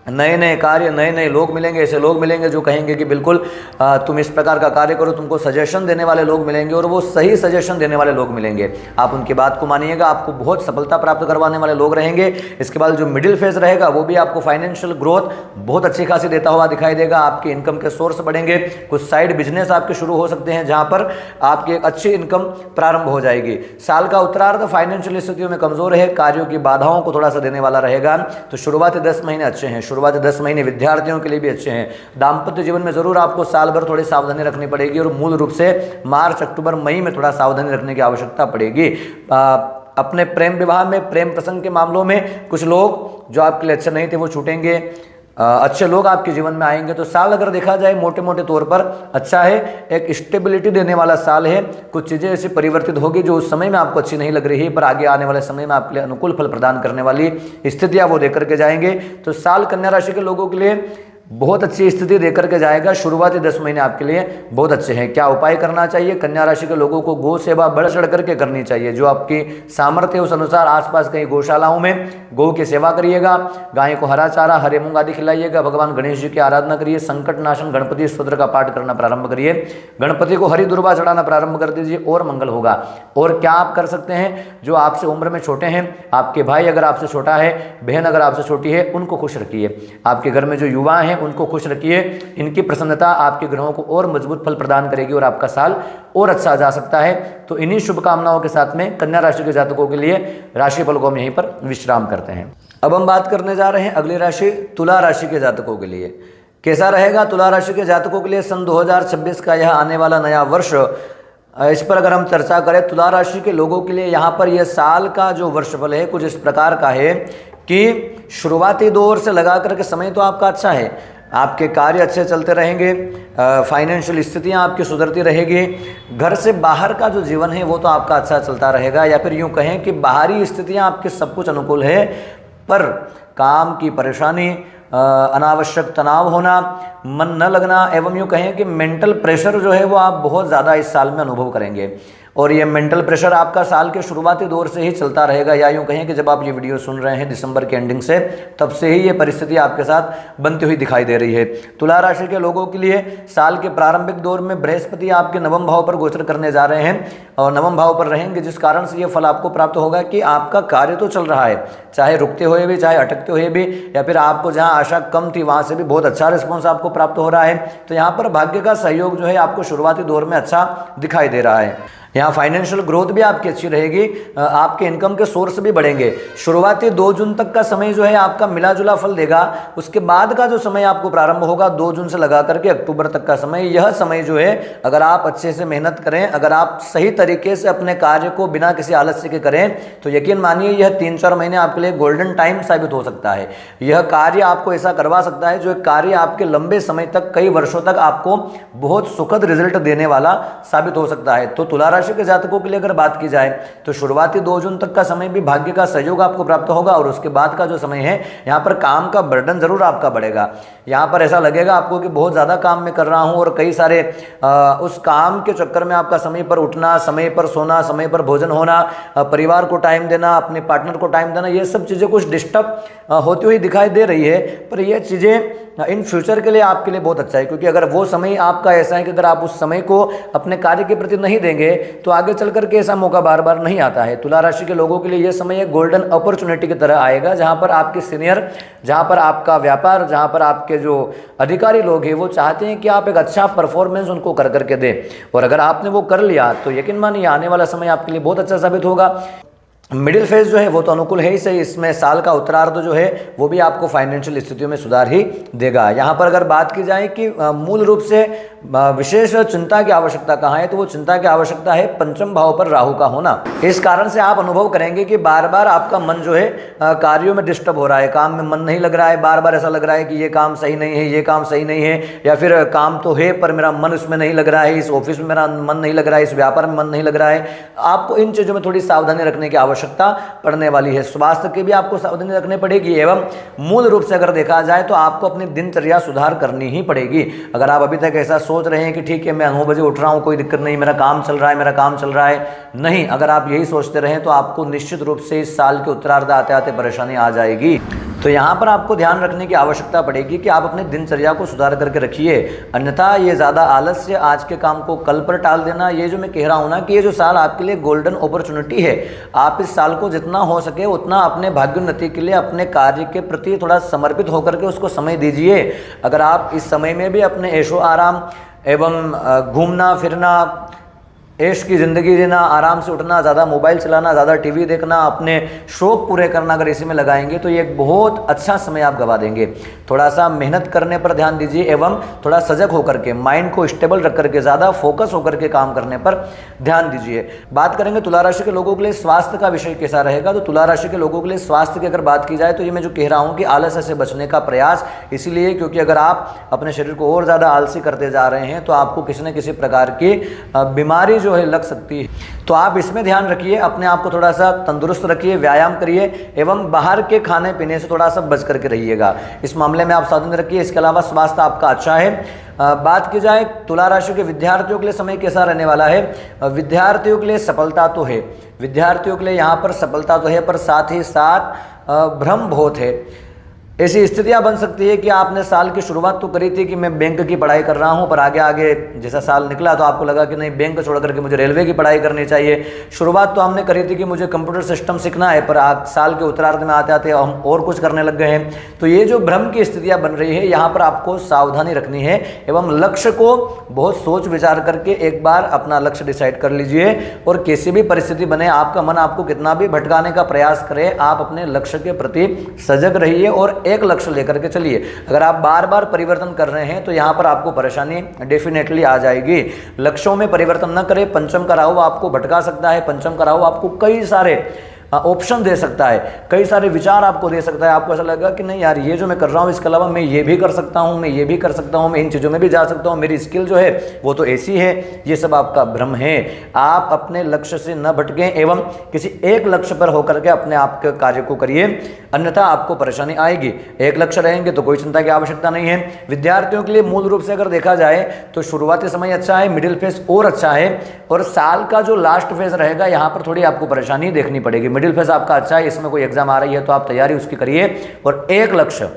नए नए कार्य, नए नए लोग मिलेंगे, ऐसे लोग मिलेंगे जो कहेंगे कि बिल्कुल तुम इस प्रकार का कार्य करो, तुमको सजेशन देने वाले लोग मिलेंगे और वो सही सजेशन देने वाले लोग मिलेंगे। आप उनकी बात को मानिएगा, आपको बहुत सफलता प्राप्त करवाने वाले लोग रहेंगे। इसके बाद जो मिडिल फेज रहेगा वो भी आपको फाइनेंशियल ग्रोथ बहुत अच्छी खासी देता हुआ दिखाई देगा। आपके इनकम के सोर्स बढ़ेंगे, कुछ साइड बिजनेस आपके शुरू हो सकते हैं जहाँ पर आपकी एक अच्छी इनकम प्रारंभ हो जाएगी। साल का उत्तरार्ध फाइनेंशियल स्थितियों में कमजोर है, कार्यों की बाधाओं को थोड़ा सा देने वाला रहेगा। तो शुरुआती 10 महीने अच्छे हैं, शुरुआती 10 महीने विद्यार्थियों के लिए भी अच्छे हैं। दाम्पत्य जीवन में जरूर आपको साल भर थोड़ी सावधानी रखनी पड़ेगी और मूल रूप से मार्च, अक्टूबर, मई में थोड़ा सावधानी रखने की आवश्यकता पड़ेगी। अपने प्रेम विवाह में, प्रेम प्रसंग के मामलों में कुछ लोग जो आपके लिए अच्छे नहीं थे वो छूटेंगे, अच्छे लोग आपके जीवन में आएंगे। तो साल अगर देखा जाए मोटे मोटे तौर पर अच्छा है, एक स्टेबिलिटी देने वाला साल है। कुछ चीज़ें ऐसी परिवर्तित होगी जो उस समय में आपको अच्छी नहीं लग रही है, पर आगे आने वाले समय में आपके लिए अनुकूल फल प्रदान करने वाली स्थितियां वो देकर के जाएंगे। तो साल कन्या राशि के लोगों के लिए बहुत अच्छी स्थिति देकर के जाएगा। शुरुआती 10 महीने आपके लिए बहुत अच्छे हैं। क्या उपाय करना चाहिए? कन्या राशि के लोगों को गौ सेवा बढ़ चढ़ करके करनी चाहिए। जो आपकी सामर्थ्य उस अनुसार आसपास कहीं गौशालाओं में गौ की सेवा करिएगा, गाय को हरा चारा, हरे मूंग आदि खिलाइएगा, भगवान गणेश जी की आराधना करिए, संकट नाशन गणपति स्तोत्र का पाठ करना प्रारंभ करिए, गणपति को हरी दुर्वा चढ़ाना प्रारंभ कर दीजिए और मंगल होगा। और क्या आप कर सकते हैं? जो आपसे उम्र में छोटे हैं, आपके भाई अगर आपसे छोटा है, बहन अगर आपसे छोटी है, उनको खुश रखिए। आपके घर में जो युवा हैं उनको खुश रखिए। इनकी प्रसन्नता आपके ग्रहों को और मजबूत फल प्रदान करेगी और आपका साल और अच्छा जा सकता है। तो इन्हीं शुभकामनाओं के साथ में कन्या राशि के जातकों के लिए राशिफल को हम यहीं पर विश्राम करते हैं। अब हम बात करने जा रहे हैं अगली राशि तुला राशि के जातकों के लिए। कैसा रहेगा तुला राशि के जातकों के लिए सन 2026 का यह आने वाला नया वर्ष? इस पर अगर हम चर्चा करें, तुला राशि के लोगों के लिए यहाँ पर यह साल का जो वर्षफल है कुछ इस प्रकार का है कि शुरुआती दौर से लगा करके समय तो आपका अच्छा है, आपके कार्य अच्छे चलते रहेंगे, फाइनेंशियल स्थितियां आपकी सुधरती रहेगी, घर से बाहर का जो जीवन है वो तो आपका अच्छा चलता रहेगा, या फिर यूं कहें कि बाहरी स्थितियां आपके सब कुछ अनुकूल है, पर काम की परेशानी, अनावश्यक तनाव होना, मन न लगना एवं यूं कहें कि मेंटल प्रेशर जो है वो आप बहुत ज़्यादा इस साल में अनुभव करेंगे। और ये मेंटल प्रेशर आपका साल के शुरुआती दौर से ही चलता रहेगा, या यूँ कहें कि जब आप ये वीडियो सुन रहे हैं दिसंबर के एंडिंग से, तब से ही ये परिस्थिति आपके साथ बनती हुई दिखाई दे रही है। तुला राशि के लोगों के लिए साल के प्रारंभिक दौर में बृहस्पति आपके नवम भाव पर गोचर करने जा रहे हैं और नवम भाव पर रहेंगे, जिस कारण से ये फल आपको प्राप्त होगा कि आपका कार्य तो चल रहा है, चाहे रुकते हुए भी, चाहे अटकते हुए भी, या फिर आपको जहाँ आशा कम थी वहाँ से भी बहुत अच्छा रिस्पॉन्स आपको प्राप्त हो रहा है। तो यहाँ पर भाग्य का सहयोग जो है आपको शुरुआती दौर में अच्छा दिखाई दे रहा है। यहाँ फाइनेंशियल ग्रोथ भी आपकी अच्छी रहेगी, आपके इनकम के सोर्स भी बढ़ेंगे। शुरुआती 2 जून तक का समय जो है आपका मिला जुला फल देगा। उसके बाद का जो समय आपको प्रारंभ होगा 2 जून से लगा करके अक्टूबर तक का समय, यह समय जो है अगर आप अच्छे से मेहनत करें, अगर आप सही तरीके से अपने कार्य को बिना किसी आलस्य के करें, तो यकीन मानिए यह 3-4 महीने आपके लिए गोल्डन टाइम साबित हो सकता है। यह कार्य आपको ऐसा करवा सकता है जो कार्य आपके लंबे समय तक, कई वर्षों तक आपको बहुत सुखद रिजल्ट देने वाला साबित हो सकता है। तो तुला राशि के जातकों के लिए अगर बात की जाए तो शुरुआती 2 जून तक का समय भी भाग्य का सहयोग आपको प्राप्त होगा, और उसके बाद का जो समय है यहाँ पर काम का बर्डन जरूर आपका बढ़ेगा। यहाँ पर ऐसा लगेगा आपको कि बहुत ज़्यादा काम मैं कर रहा हूँ, और कई सारे उस काम के चक्कर में आपका समय पर उठना, समय पर सोना, समय पर भोजन होना, परिवार को टाइम देना, अपने पार्टनर को टाइम देना, ये सब चीज़ें कुछ डिस्टर्ब होती हुई दिखाई दे रही है। पर यह चीज़ें इन फ्यूचर के लिए आपके लिए बहुत अच्छा है, क्योंकि अगर वो समय आपका ऐसा है कि अगर आप उस समय को अपने कार्य के प्रति नहीं देंगे तो आगे चल करके ऐसा मौका बार बार नहीं आता है। तुला राशि के लोगों के लिए यह समय एक गोल्डन अपॉर्चुनिटी की तरह आएगा, जहां पर आपके सीनियर, जहां पर आपका व्यापार, जहां पर आपके जो अधिकारी लोग हैं वो चाहते हैं कि आप एक अच्छा परफॉर्मेंस उनको कर करके दें, और अगर आपने वो कर लिया तो यकीन मानिए आने वाला समय आपके लिए बहुत अच्छा साबित होगा। मिडिल फेज जो है वो तो अनुकूल है ही सही, इसमें साल का उत्तरार्ध जो है वो भी आपको फाइनेंशियल स्थितियों में सुधार ही देगा। यहाँ पर अगर बात की जाए कि मूल रूप से विशेष चिंता की आवश्यकता कहाँ है, तो वो चिंता की आवश्यकता है पंचम भाव पर राहु का होना। इस कारण से आप अनुभव करेंगे कि बार बार आपका मन जो है कार्यों में डिस्टर्ब हो रहा है, काम में मन नहीं लग रहा है, बार बार ऐसा लग रहा है कि ये काम सही नहीं है, ये काम सही नहीं है, या फिर काम तो है पर मेरा मन उसमें नहीं लग रहा है, इस ऑफिस में मेरा मन नहीं लग रहा है, इस व्यापार में मन नहीं लग रहा है। आपको इन चीज़ों में थोड़ी सावधानी रखने की आवश्यकता पड़ने वाली है। स्वास्थ्य की भी आपको सावधानी रखनी पड़ेगी, एवं मूल रूप से अगर देखा जाए तो आपको अपनी दिनचर्या सुधार करनी ही पड़ेगी। अगर आप अभी तक ऐसा सोच रहे हैं कि ठीक है मैं 9 बजे उठ रहा हूं, कोई दिक्कत नहीं, मेरा काम चल रहा है, मेरा काम चल रहा है, नहीं, अगर आप यही सोचते रहें तो आपको निश्चित रूप से इस साल के उत्तरार्ध आते आते परेशानी आ जाएगी। तो यहाँ पर आपको ध्यान रखने की आवश्यकता पड़ेगी कि आप अपनी दिनचर्या को सुधार करके रखिए, अन्यथा ये ज़्यादा आलस्य, आज के काम को कल पर टाल देना, ये जो मैं कह रहा हूँ ना कि ये जो साल आपके लिए गोल्डन अपॉर्चुनिटी है, आप इस साल को जितना हो सके उतना अपने भाग्योन्नति के लिए, अपने कार्य के प्रति थोड़ा समर्पित होकर के उसको समय दीजिए। अगर आप इस समय में भी अपने ऐशो आराम एवं घूमना फिरना, ऐश की ज़िंदगी जीना, आराम से उठना, ज़्यादा मोबाइल चलाना, ज़्यादा टीवी देखना, अपने शौक पूरे करना अगर इसी में लगाएंगे तो ये एक बहुत अच्छा समय आप गवा देंगे। थोड़ा सा मेहनत करने पर ध्यान दीजिए एवं थोड़ा सजग होकर के, माइंड को स्टेबल रख करके, ज़्यादा फोकस होकर के काम करने पर ध्यान दीजिए। बात करेंगे तुला राशि के लोगों के लिए स्वास्थ्य का विषय कैसा रहेगा, तो तुला राशि के लोगों के लिए स्वास्थ्य की अगर बात की जाए तो ये मैं जो कह रहा हूँ कि आलस्य से बचने का प्रयास, इसीलिए क्योंकि अगर आप अपने शरीर को और ज़्यादा आलसी करते जा रहे हैं तो आपको किसी न किसी प्रकार की बीमारी जो है लग सकती है। तो आप इसमें ध्यान रखिए, अपने आप को थोड़ा सा तंदुरुस्त रखिए, व्यायाम करिए एवं बाहर के खाने पीने से थोड़ा सा बच करके रहिएगा। इस मामले में आप सावधानी रखिए। इसके अलावा स्वास्थ्य आपका अच्छा है। बात की जाए तुला राशि के विद्यार्थियों के लिए समय कैसा रहने वाला है, विद्यार्थियों के लिए सफलता तो है, विद्यार्थियों के लिए यहाँ पर सफलता तो है, पर साथ ही साथ भ्रम बहुत है। ऐसी स्थितियां बन सकती है कि आपने साल की शुरुआत तो करी थी कि मैं बैंक की पढ़ाई कर रहा हूं, पर आगे आगे जैसा साल निकला तो आपको लगा कि नहीं, बैंक छोड़ करके मुझे रेलवे की पढ़ाई करनी चाहिए। शुरुआत तो हमने करी थी कि मुझे कंप्यूटर सिस्टम सीखना है, पर आज साल के उत्तरार्ध में आते आते हम और कुछ करने लग गए हैं। तो ये जो भ्रम की स्थितियां बन रही है, यहाँ पर आपको सावधानी रखनी है एवं लक्ष्य को बहुत सोच विचार करके एक बार अपना लक्ष्य डिसाइड कर लीजिए, और किसी भी परिस्थिति बने, आपका मन आपको कितना भी भटकाने का प्रयास करे, आप अपने लक्ष्य के प्रति सजग रहिए और एक लक्ष्य लेकर के चलिए। अगर आप बार बार परिवर्तन कर रहे हैं तो यहां पर आपको परेशानी डेफिनेटली आ जाएगी। लक्ष्यों में परिवर्तन न करें। पंचम का राहु आपको भटका सकता है, पंचम का राहु आपको कई सारे ऑप्शन दे सकता है, कई सारे विचार आपको दे सकता है। आपको ऐसा लगेगा कि नहीं यार, ये जो मैं कर रहा हूँ इसके अलावा मैं ये भी कर सकता हूँ, मैं ये भी कर सकता हूँ, मैं इन चीज़ों में भी जा सकता हूँ, मेरी स्किल जो है वो तो ऐसी है। ये सब आपका भ्रम है। आप अपने लक्ष्य से न भटकें एवं किसी एक लक्ष्य पर होकर के अपने आप के कार्य को करिए, अन्यथा आपको परेशानी आएगी। एक लक्ष्य रहेंगे तो कोई चिंता की आवश्यकता नहीं है। विद्यार्थियों के लिए मूल रूप से अगर देखा जाए तो शुरुआती समय अच्छा है, मिडिल फेज और अच्छा है, और साल का जो लास्ट फेज रहेगा यहाँ पर थोड़ी आपको परेशानी देखनी पड़ेगी। मिडिल फेज आपका अच्छा है, इसमें कोई एग्जाम आ रही है तो आप तैयारी उसकी करिए, और एक लक्ष्य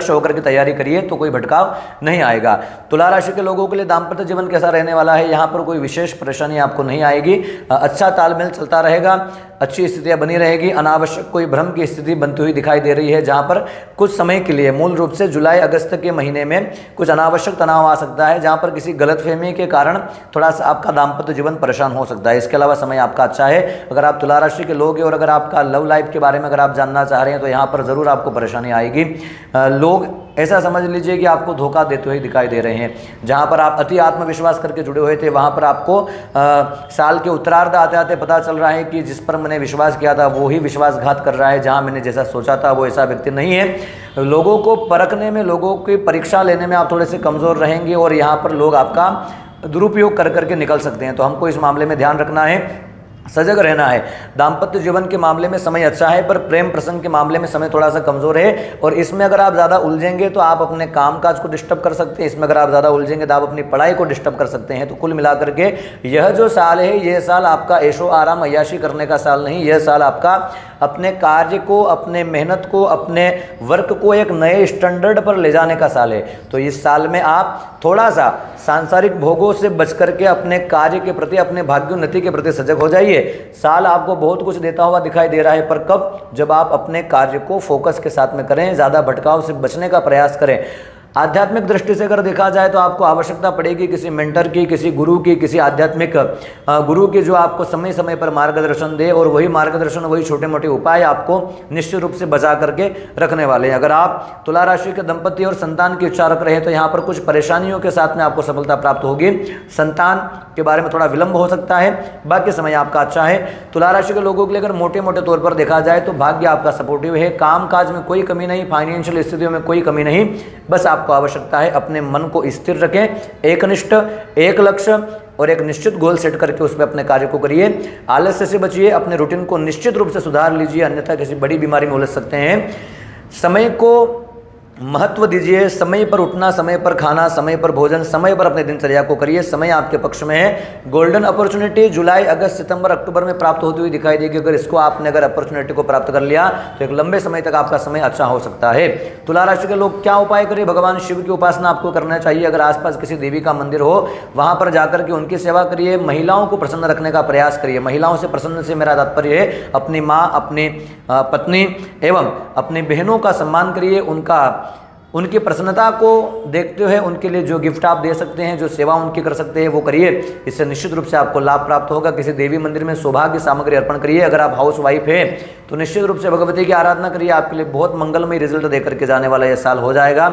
होकर के तैयारी करिए तो कोई भटकाव नहीं आएगा। तुला राशि के लोगों के लिए दाम्पत्य जीवन कैसा रहने वाला है, यहाँ पर कोई विशेष परेशानी आपको नहीं आएगी। अच्छा तालमेल चलता रहेगा, अच्छी स्थितियां बनी रहेगी। अनावश्यक कोई भ्रम की स्थिति बनती हुई दिखाई दे रही है, जहाँ पर कुछ समय के लिए मूल रूप से जुलाई अगस्त के महीने में कुछ अनावश्यक तनाव आ सकता है, जहाँ पर किसी गलतफहमी के कारण थोड़ा सा आपका दाम्पत्य जीवन परेशान हो सकता है। इसके अलावा समय आपका अच्छा है। अगर आप तुला राशि के लोग हैं और अगर आपका लव लाइफ के बारे में अगर आप जानना चाह रहे हैं तो यहाँ पर ज़रूर आपको परेशानी आएगी। लोग ऐसा समझ लीजिए कि आपको धोखा देते हुए दिखाई दे रहे हैं। जहां पर आप अति आत्मविश्वास करके जुड़े हुए थे, वहां पर आपको साल के उत्तरार्ध आते आते पता चल रहा है कि जिस पर मैंने विश्वास किया था वो ही विश्वासघात कर रहा है, जहां मैंने जैसा सोचा था वो ऐसा व्यक्ति नहीं है। लोगों को परखने में, लोगों की परीक्षा लेने में आप थोड़े से कमज़ोर रहेंगे, और यहाँ पर लोग आपका दुरुपयोग कर करके निकल सकते हैं। तो हमको इस मामले में ध्यान रखना है। सजग रहना है। दाम्पत्य जीवन के मामले में समय अच्छा है, पर प्रेम प्रसंग के मामले में समय थोड़ा सा कमजोर है, और इसमें अगर आप ज़्यादा उलझेंगे तो आप अपने कामकाज को डिस्टर्ब कर सकते हैं। इसमें अगर आप ज़्यादा उलझेंगे तो आप अपनी पढ़ाई को डिस्टर्ब कर सकते हैं। तो कुल मिलाकर के यह जो साल है, यह साल आपका ऐशो आराम अय्याशी करने का साल नहीं, यह साल आपका अपने कार्य को, अपने मेहनत को, अपने वर्क को एक नए स्टैंडर्ड पर ले जाने का साल है। तो इस साल में आप थोड़ा सा सांसारिक भोगों से बच करके अपने कार्य के प्रति, अपने भाग्योन्नति के प्रति सजग हो जाइए। साल आपको बहुत कुछ देता हुआ दिखाई दे रहा है, पर कब? जब आप अपने कार्य को फोकस के साथ में करें, ज़्यादा भटकाव से बचने का प्रयास करें। आध्यात्मिक दृष्टि से अगर देखा जाए तो आपको आवश्यकता पड़ेगी किसी मेंटर की, किसी गुरु की, किसी आध्यात्मिक गुरु की जो आपको समय समय पर मार्गदर्शन दे, और वही मार्गदर्शन, वही छोटे मोटे उपाय आपको निश्चित रूप से बचा करके रखने वाले हैं। अगर आप तुला राशि के दंपति और संतान की इच्छा रख रहे हैं तो यहाँ पर कुछ परेशानियों के साथ में आपको सफलता प्राप्त होगी। संतान के बारे में थोड़ा विलंब हो सकता है, बाकी समय आपका अच्छा है। तुला राशि के लोगों के लिए अगर मोटे मोटे तौर पर देखा जाए तो भाग्य आपका सपोर्टिव है, काम काज में कोई कमी नहीं, फाइनेंशियल स्थितियों में कोई कमी नहीं। बस आपको आवश्यकता है अपने मन को स्थिर रखें, एकनिष्ठ, एक लक्ष्य और एक निश्चित गोल सेट करके उसमें अपने कार्य को करिए। आलस्य से बचिए, अपने रूटीन को निश्चित रूप से सुधार लीजिए, अन्यथा किसी बड़ी बीमारी में उलझ सकते हैं। समय को महत्व दीजिए, समय पर उठना, समय पर खाना, समय पर भोजन, समय पर अपने दिनचर्या को करिए। समय आपके पक्ष में है। गोल्डन अपॉर्चुनिटी जुलाई, अगस्त, सितंबर, अक्टूबर में प्राप्त होती हुई दिखाई देगी। अगर इसको आपने अगर अपॉर्चुनिटी को प्राप्त कर लिया तो एक लंबे समय तक आपका समय अच्छा हो सकता है। तुला राशि के लोग क्या उपाय करें? भगवान शिव की उपासना आपको करना चाहिए। अगर आसपास किसी देवी का मंदिर हो, वहां पर जाकर के उनकी सेवा करिए। महिलाओं को प्रसन्न रखने का प्रयास करिए। महिलाओं से प्रसन्न से मेरा तात्पर्य है अपनी माँ, अपनी पत्नी एवं अपनी बहनों का सम्मान करिए। उनकी प्रसन्नता को देखते हुए उनके लिए जो गिफ्ट आप दे सकते हैं, जो सेवा उनकी कर सकते हैं, वो करिए। इससे निश्चित रूप से आपको लाभ प्राप्त होगा। किसी देवी मंदिर में सौभाग्य सामग्री अर्पण करिए। अगर आप हाउस वाइफ है तो निश्चित रूप से भगवती की आराधना करिए। आपके लिए बहुत मंगलमय रिजल्ट देकर के जाने वाला यह साल हो जाएगा।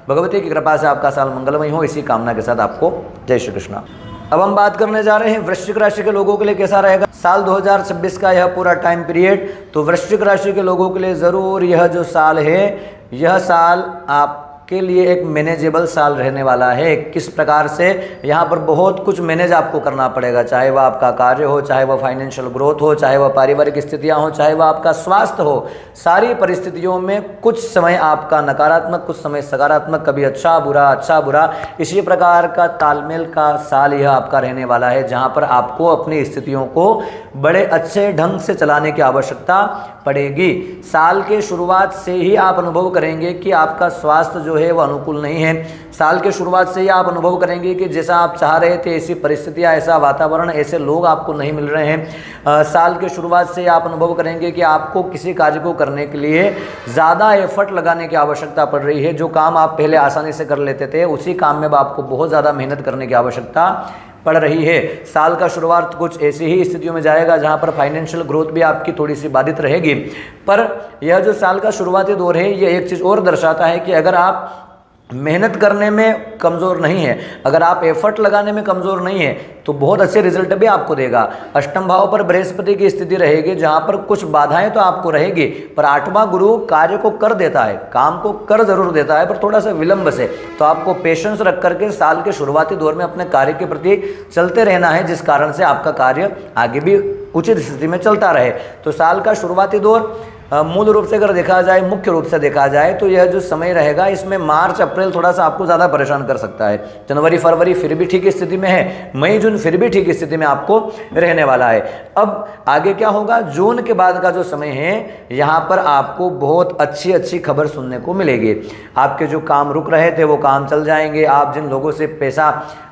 भगवती की कृपा से आपका साल मंगलमय हो, इसी कामना के साथ आपको जय श्री कृष्ण। अब हम बात करने जा रहे हैं वृश्चिक राशि के लोगों के लिए कैसा रहेगा साल 2026 का यह पूरा टाइम पीरियड। तो वृश्चिक राशि के लोगों के लिए ज़रूर यह जो साल है, यह साल आपके लिए एक मैनेजेबल साल रहने वाला है। किस प्रकार से? यहाँ पर बहुत कुछ मैनेज आपको करना पड़ेगा, चाहे वह आपका कार्य हो, चाहे वह फाइनेंशियल ग्रोथ हो, चाहे वह पारिवारिक स्थितियाँ हो, चाहे वह आपका स्वास्थ्य हो। सारी परिस्थितियों में कुछ समय आपका नकारात्मक, कुछ समय सकारात्मक, कभी अच्छा बुरा, इसी प्रकार का तालमेल का साल यह आपका रहने वाला है, जहाँ पर आपको अपनी स्थितियों को बड़े अच्छे ढंग से चलाने की आवश्यकता पड़ेगी। साल के शुरुआत से ही आप अनुभव करेंगे कि आपका स्वास्थ्य जो है वह अनुकूल नहीं है। साल के शुरुआत से ही आप अनुभव करेंगे कि जैसा आप चाह रहे थे ऐसी परिस्थितियां, ऐसा वातावरण, ऐसे लोग आपको नहीं मिल रहे हैं। साल के शुरुआत से ही आप अनुभव करेंगे कि आपको किसी कार्य को करने के लिए ज़्यादा एफर्ट लगाने की आवश्यकता पड़ रही है। जो काम आप पहले आसानी से कर लेते थे, उसी काम में अब आपको बहुत ज़्यादा मेहनत करने की आवश्यकता पड़ रही है। साल का शुरुआत कुछ ऐसी ही स्थितियों में जाएगा जहां पर फाइनेंशियल ग्रोथ भी आपकी थोड़ी सी बाधित रहेगी। पर यह जो साल का शुरुआती दौर है, यह एक चीज़ और दर्शाता है कि अगर आप मेहनत करने में कमज़ोर नहीं है, अगर आप एफर्ट लगाने में कमज़ोर नहीं है, तो बहुत अच्छे रिजल्ट भी आपको देगा। अष्टम भाव पर बृहस्पति की स्थिति रहेगी, जहां पर कुछ बाधाएं तो आपको रहेगी, पर आठवां गुरु कार्य को कर देता है, काम को कर जरूर देता है, पर थोड़ा सा विलंब से। तो आपको पेशेंस रख करके साल के शुरुआती दौर में अपने कार्य के प्रति चलते रहना है, जिस कारण से आपका कार्य आगे भी उचित स्थिति में चलता रहे। तो साल का शुरुआती दौर मूल रूप से अगर देखा जाए, मुख्य रूप से देखा जाए, तो यह जो समय रहेगा, इसमें मार्च अप्रैल थोड़ा सा आपको ज़्यादा परेशान कर सकता है। जनवरी फरवरी फिर भी ठीक स्थिति में है, मई जून फिर भी ठीक स्थिति में आपको रहने वाला है। अब आगे क्या होगा? जून के बाद का जो समय है, यहाँ पर आपको बहुत अच्छी खबर सुनने को मिलेगी। आपके जो काम रुक रहे थे वो काम चल जाएंगे। आप जिन लोगों से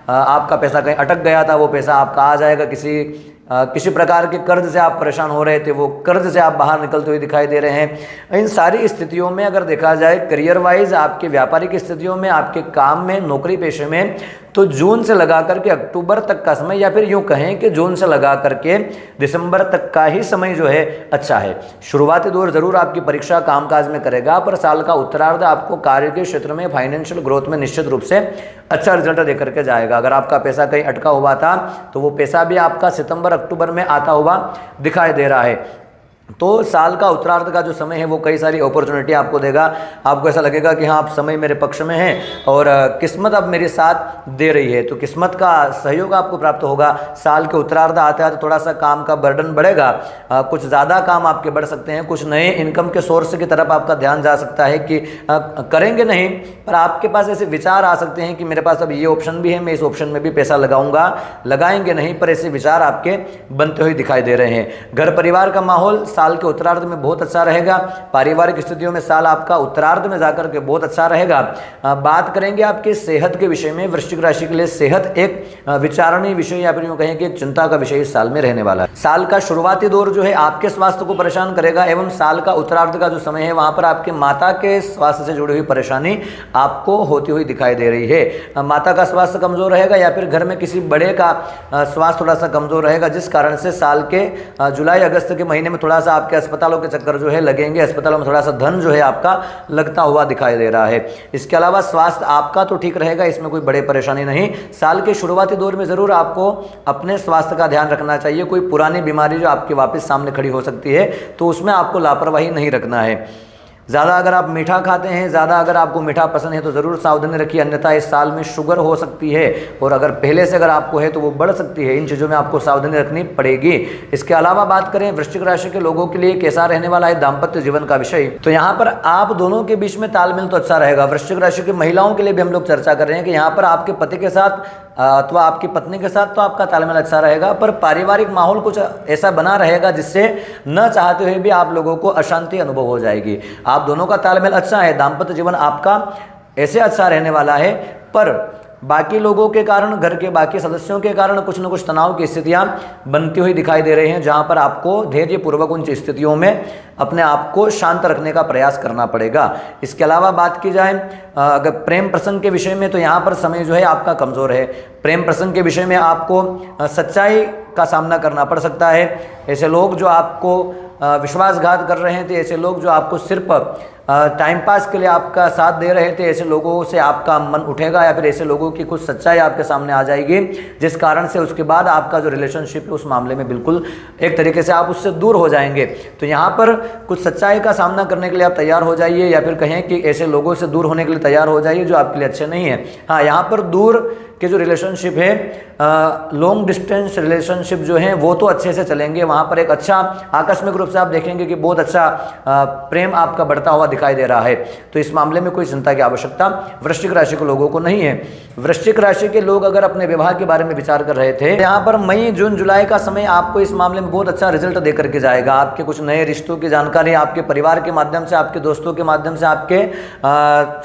आपका पैसा कहीं अटक गया था, वो पैसा आपका आ जाएगा। किसी प्रकार के कर्ज से आप परेशान हो रहे थे, वो कर्ज से आप बाहर निकलते हुए दिखाई दे रहे हैं। इन सारी स्थितियों में अगर देखा जाए करियर वाइज, आपके व्यापारिक स्थितियों में, आपके काम में, नौकरी पेशे में, तो जून से लगा करके अक्टूबर तक का समय, या फिर यूं कहें कि जून से लगा करके दिसंबर तक का ही समय जो है अच्छा है। शुरुआती दौर जरूर आपकी परीक्षा कामकाज में करेगा, पर साल का उत्तरार्ध आपको कार्य के क्षेत्र में, फाइनेंशियल ग्रोथ में निश्चित रूप से अच्छा रिजल्ट देकर के जाएगा। अगर आपका पैसा कहीं अटका हुआ था तो वो पैसा भी आपका सितंबर अक्टूबर में आता हुआ दिखाई दे रहा है। तो साल का उत्तरार्ध का जो समय है वो कई सारी अपॉर्चुनिटी आपको देगा। आपको ऐसा लगेगा कि हाँ, अब समय मेरे पक्ष में है और किस्मत अब मेरे साथ दे रही है, तो किस्मत का सहयोग आपको प्राप्त होगा। साल के उत्तरार्ध आता है तो थोड़ा सा काम का बर्डन बढ़ेगा, कुछ ज़्यादा काम आपके बढ़ सकते हैं, कुछ नए इनकम के सोर्स की तरफ आपका ध्यान जा सकता है कि करेंगे नहीं, पर आपके पास ऐसे विचार आ सकते हैं कि मेरे पास अब ये ऑप्शन भी है, मैं इस ऑप्शन में भी पैसा लगाऊंगा, लगाएंगे नहीं, पर ऐसे विचार आपके बनते हुए दिखाई दे रहे हैं। घर परिवार का माहौल साल के उत्तरार्ध में बहुत अच्छा रहेगा। पारिवारिक स्थितियों में साल आपका उत्तरार्ध में जाकर के बहुत अच्छा रहेगा। बात करेंगे आपके सेहत के विषय में। वृश्चिक राशि के लिए सेहत एक विचारणीय विषय या फिर यूं कहें कि एक चिंता का विषय इस साल में रहने वाला है। साल का शुरुआती दौर जो है आपके स्वास्थ्य को परेशान करेगा एवं साल का उत्तरार्ध का जो समय है वहां पर आपके माता के स्वास्थ्य से जुड़ी हुई परेशानी आपको होती हुई दिखाई दे रही है। माता का स्वास्थ्य कमजोर रहेगा या फिर घर में किसी बड़े का स्वास्थ्य थोड़ा सा कमजोर रहेगा, जिस कारण से साल के जुलाई अगस्त के महीने में थोड़ा सा आपके अस्पतालों के चक्कर जो है लगेंगे, अस्पतालों में थोड़ा सा धन जो है आपका लगता हुआ दिखाई दे रहा है। इसके अलावा स्वास्थ्य आपका तो ठीक रहेगा, इसमें कोई बड़े परेशानी नहीं। साल के शुरुआती दौर में जरूर आपको अपने स्वास्थ्य का ध्यान रखना चाहिए। कोई पुरानी बीमारी जो आपके वापस सामने खड़ी हो सकती है तो उसमें आपको लापरवाही नहीं रखना है। ज़्यादा अगर आप मीठा खाते हैं, ज़्यादा अगर आपको मीठा पसंद है तो ज़रूर सावधानी रखिए, अन्यथा इस साल में शुगर हो सकती है और अगर पहले से अगर आपको है तो वो बढ़ सकती है। इन चीज़ों में आपको सावधानी रखनी पड़ेगी। इसके अलावा बात करें वृश्चिक राशि के लोगों के लिए कैसा रहने वाला है दाम्पत्य जीवन का विषय, तो यहाँ पर आप दोनों के बीच में तालमेल तो अच्छा रहेगा। वृश्चिक राशि की महिलाओं के लिए भी हम लोग चर्चा कर रहे हैं कि यहाँ पर आपके पति के साथ अथवा आपकी पत्नी के साथ तो आपका तालमेल अच्छा रहेगा, पर पारिवारिक माहौल कुछ ऐसा बना रहेगा जिससे न चाहते हुए भी आप लोगों को अशांति अनुभव हो जाएगी। आप दोनों का तालमेल अच्छा है, दाम्पत्य जीवन आपका ऐसे अच्छा रहने वाला है, पर बाकी लोगों के कारण, घर के बाकी सदस्यों के कारण कुछ न कुछ तनाव की स्थितियां बनती हुई दिखाई दे रही हैं, जहां पर आपको धैर्यपूर्वक उन स्थितियों में अपने आप को शांत रखने का प्रयास करना पड़ेगा। इसके अलावा बात की जाए अगर प्रेम प्रसंग के विषय में, तो यहाँ पर समय जो है आपका कमज़ोर है। प्रेम प्रसंग के विषय में आपको सच्चाई का सामना करना पड़ सकता है। ऐसे लोग जो आपको विश्वासघात कर रहे हैं थे, ऐसे लोग जो आपको सिर्फ टाइम पास के लिए आपका साथ दे रहे थे, ऐसे लोगों से आपका मन उठेगा या फिर ऐसे लोगों की कुछ सच्चाई आपके सामने आ जाएगी, जिस कारण से उसके बाद आपका जो रिलेशनशिप है उस मामले में बिल्कुल एक तरीके से आप उससे दूर हो जाएंगे। तो यहाँ पर कुछ सच्चाई का सामना करने के लिए आप तैयार हो जाइए, या फिर कहें कि ऐसे लोगों से दूर होने के लिए तैयार हो जाइए जो आपके लिए अच्छे नहीं है। हाँ, यहाँ पर दूर के जो रिलेशनशिप है, लॉन्ग डिस्टेंस रिलेशनशिप जो है वो तो अच्छे से चलेंगे। वहाँ पर एक अच्छा आकस्मिक रूप से आप देखेंगे कि बहुत अच्छा प्रेम आपका बढ़ता हुआ दिखाई दे रहा है। तो इस मामले में कोई चिंता की आवश्यकता वृश्चिक राशि के लोगों को नहीं है। वृश्चिक राशि के लोग अगर अपने विवाह के बारे में विचार कर रहे थे, यहाँ पर मई जून जुलाई का समय आपको इस मामले में बहुत अच्छा रिजल्ट दे करके जाएगा। आपके कुछ नए रिश्तों की जानकारी आपके परिवार के माध्यम से, आपके दोस्तों के माध्यम से, आपके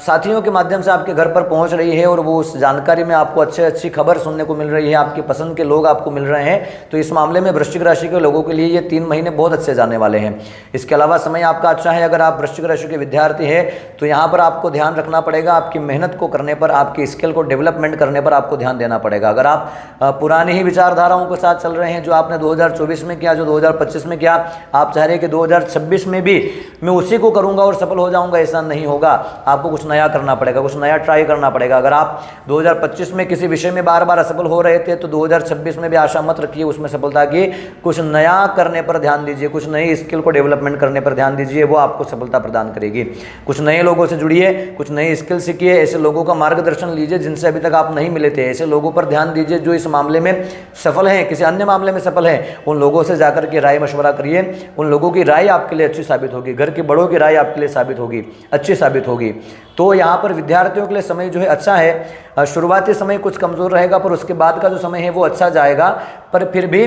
साथियों के माध्यम से आपके घर पर पहुँच रही है और वो उस जानकारी में आपको अच्छी खबर सुनने को मिल रही है, आपकी पसंद के लोग आपको मिल रहे हैं। तो इस मामले में वृश्चिक राशि के लोगों के लिए ये 3 महीने बहुत अच्छे जाने वाले हैं। इसके अलावा समय आपका अच्छा है। अगर आप वृश्चिक राशि के विद्यार्थी हैं तो यहाँ पर आपको ध्यान रखना पड़ेगा, आपकी मेहनत को करने पर, आपकी स्किल को डेवलपमेंट करने पर आपको ध्यान देना पड़ेगा। अगर आप पुरानी ही विचारधाराओं के साथ चल रहे हैं, जो आपने 2024 में किया, जो 2025 में किया, आप चाह रहे हैं कि 2026 में भी मैं उसी को करूँगा और सफल हो जाऊँगा, ऐसा नहीं होगा। आपको कुछ नया करना पड़ेगा, कुछ नया ट्राई करना पड़ेगा। अगर आप 2025 में किसी विषय में बार बार असफल हो रहे थे तो 2026 में भी आशा मत रखिए उसमें सफलता की। कुछ नया करने पर ध्यान दीजिए, कुछ नई स्किल को डेवलपमेंट करने पर ध्यान दीजिए, वो आपको सफलता प्रदान करेगी। कुछ नए लोगों से जुड़िए, कुछ नई स्किल सीखिए, ऐसे लोगों का मार्गदर्शन लीजिए जिनसे अभी तक आप नहीं मिले थे। ऐसे लोगों पर ध्यान दीजिए जो इस मामले में सफल हैं, किसी अन्य मामले में सफल हैं। उन लोगों से जाकर के राय मशवरा करिए, उन लोगों की राय आपके लिए अच्छी साबित होगी, घर के बड़ों की राय आपके लिए साबित होगी, अच्छी साबित होगी। तो यहाँ पर विद्यार्थियों के लिए समय जो है अच्छा है। शुरुआती समय कुछ कमज़ोर रहेगा, पर उसके बाद का जो समय है वो अच्छा जाएगा। पर फिर भी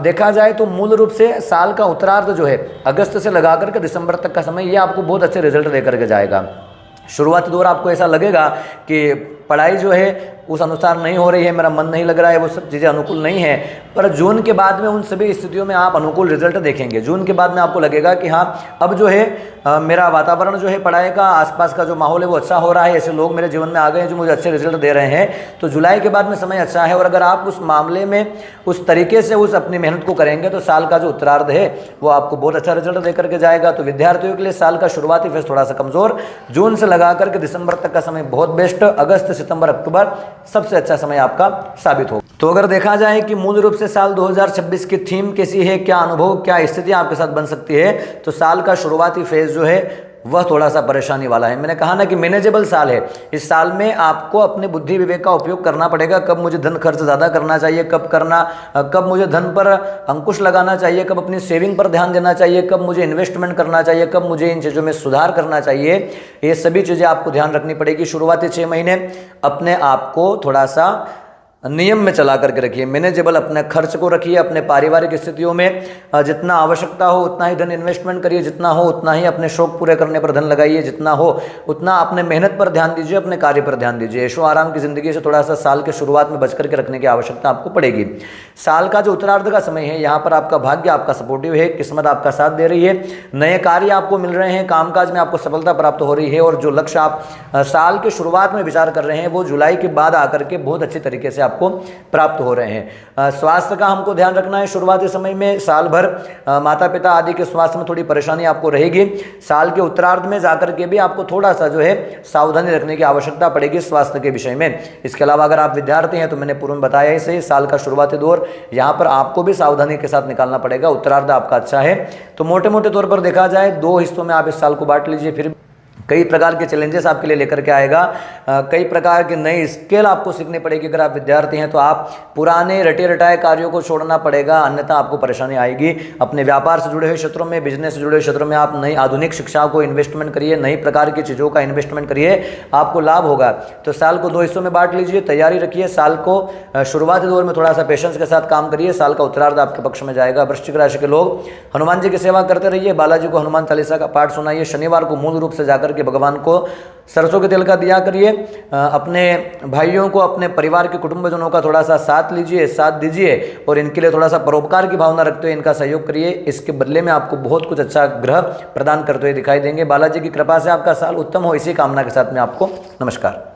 देखा जाए तो मूल रूप से साल का उत्तरार्ध जो है अगस्त से लगा करके दिसंबर तक का समय, ये आपको बहुत अच्छे रिजल्ट दे करके जाएगा। शुरुआती दौर आपको ऐसा लगेगा कि पढ़ाई जो है उस अनुसार नहीं हो रही है, मेरा मन नहीं लग रहा है, वो सब चीज़ें अनुकूल नहीं है, पर जून के बाद में उन सभी स्थितियों में आप अनुकूल रिजल्ट देखेंगे। जून के बाद में आपको लगेगा कि हाँ, अब जो है मेरा वातावरण जो है पढ़ाई का, आसपास का जो माहौल है वो अच्छा हो रहा है, ऐसे लोग मेरे जीवन में आ गए हैं जो मुझे अच्छे रिजल्ट दे रहे हैं। तो जुलाई के बाद में समय अच्छा है, और अगर आप उस मामले में उस तरीके से उस अपनी मेहनत को करेंगे तो साल का जो उत्तरार्ध है वो आपको बहुत अच्छा रिजल्ट दे करके जाएगा। तो विद्यार्थियों के लिए साल का शुरुआती फेज थोड़ा सा कमज़ोर, जून से लगा करके दिसंबर तक का समय बहुत बेस्ट, अगस्त सितंबर अक्टूबर सबसे अच्छा समय आपका साबित हो। तो अगर देखा जाए कि मूल रूप से साल 2026 की थीम कैसी है, क्या अनुभव, क्या स्थिति आपके साथ बन सकती है, तो साल का शुरुआती फेज जो है वह थोड़ा सा परेशानी वाला है। मैंने कहा ना कि मैनेजेबल साल है। इस साल में आपको अपने बुद्धि विवेक का उपयोग करना पड़ेगा। कब मुझे धन खर्च ज़्यादा करना चाहिए, कब मुझे धन पर अंकुश लगाना चाहिए, कब अपनी सेविंग पर ध्यान देना चाहिए, कब मुझे इन्वेस्टमेंट करना चाहिए, कब मुझे इन चीज़ों में सुधार करना चाहिए, ये सभी चीज़ें आपको ध्यान रखनी पड़ेगी। शुरुआती 6 महीने अपने आप को थोड़ा सा नियम में चला करके रखिए, मैनेजेबल अपने खर्च को रखिए। अपने पारिवारिक स्थितियों में जितना आवश्यकता हो उतना ही धन इन्वेस्टमेंट करिए, जितना हो उतना ही अपने शौक पूरे करने पर धन लगाइए, जितना हो उतना अपने मेहनत पर ध्यान दीजिए, अपने कार्य पर ध्यान दीजिए। ऐशो आराम की जिंदगी से थोड़ा सा साल के शुरुआत में बच करके रखने की आवश्यकता आपको पड़ेगी। साल का जो उत्तरार्ध का समय है, यहाँ पर आपका भाग्य आपका सपोर्टिव है, किस्मत आपका साथ दे रही है, नए कार्य आपको मिल रहे हैं, कामकाज में आपको सफलता प्राप्त हो रही है, और जो लक्ष्य आप साल के शुरुआत में विचार कर रहे हैं वो जुलाई के बाद आकर के बहुत अच्छी तरीके से आपको प्राप्त हो रहे हैं। स्वास्थ्य का हमको ध्यान रखना है। शुरुआती समय में साल भर माता पिता आदि के स्वास्थ्य में थोड़ी परेशानी आपको रहेगी। साल के उत्तरार्ध में जाकर के भी आपको थोड़ा सा जो है सावधानी रखने की आवश्यकता पड़ेगी स्वास्थ्य के विषय में। इसके अलावा अगर आप विद्यार्थी हैं तो मैंने पूर्व में बताया ही सही, साल का शुरुआती दौर यहाँ पर आपको भी सावधानी के साथ निकालना पड़ेगा। उत्तरार्ध आपका अच्छा है। तो मोटे मोटे तौर पर देखा जाए 2 हिस्सों में आप इस साल को बांट लीजिए। फिर कई प्रकार के चैलेंजेस आपके लिए लेकर के आएगा, कई प्रकार के नई स्किल आपको सीखनी पड़ेगी। अगर आप विद्यार्थी हैं तो आप पुराने रटे रटाए कार्यों को छोड़ना पड़ेगा, अन्यथा आपको परेशानी आएगी। अपने व्यापार से जुड़े हुए क्षेत्रों में, बिजनेस से जुड़े हुए क्षेत्रों में आप नई आधुनिक शिक्षाओं को इन्वेस्टमेंट करिए, नई प्रकार की चीज़ों का इन्वेस्टमेंट करिए, आपको लाभ होगा। तो साल को 2 हिस्सों में बांट लीजिए, तैयारी रखिए। साल को शुरुआती दौर में थोड़ा सा पेशेंस के साथ काम करिए, साल का उत्तरार्ध आपके पक्ष में जाएगा। वृश्चिक राशि के लोग हनुमान जी की सेवा करते रहिए, बालाजी को हनुमान चालीसा का पाठ सुनाइए। शनिवार को मूल रूप से जाकर के भगवान को सरसों के तेल का दिया करिए। अपने भाइयों को, अपने परिवार के कुटुंबजनों का थोड़ा सा साथ लीजिए, साथ दीजिए, और इनके लिए थोड़ा सा परोपकार की भावना रखते हुए इनका सहयोग करिए। इसके बदले में आपको बहुत कुछ अच्छा ग्रह प्रदान करते हुए दिखाई देंगे। बालाजी की कृपा से आपका साल उत्तम हो, इसी कामना के साथ में आपको नमस्कार।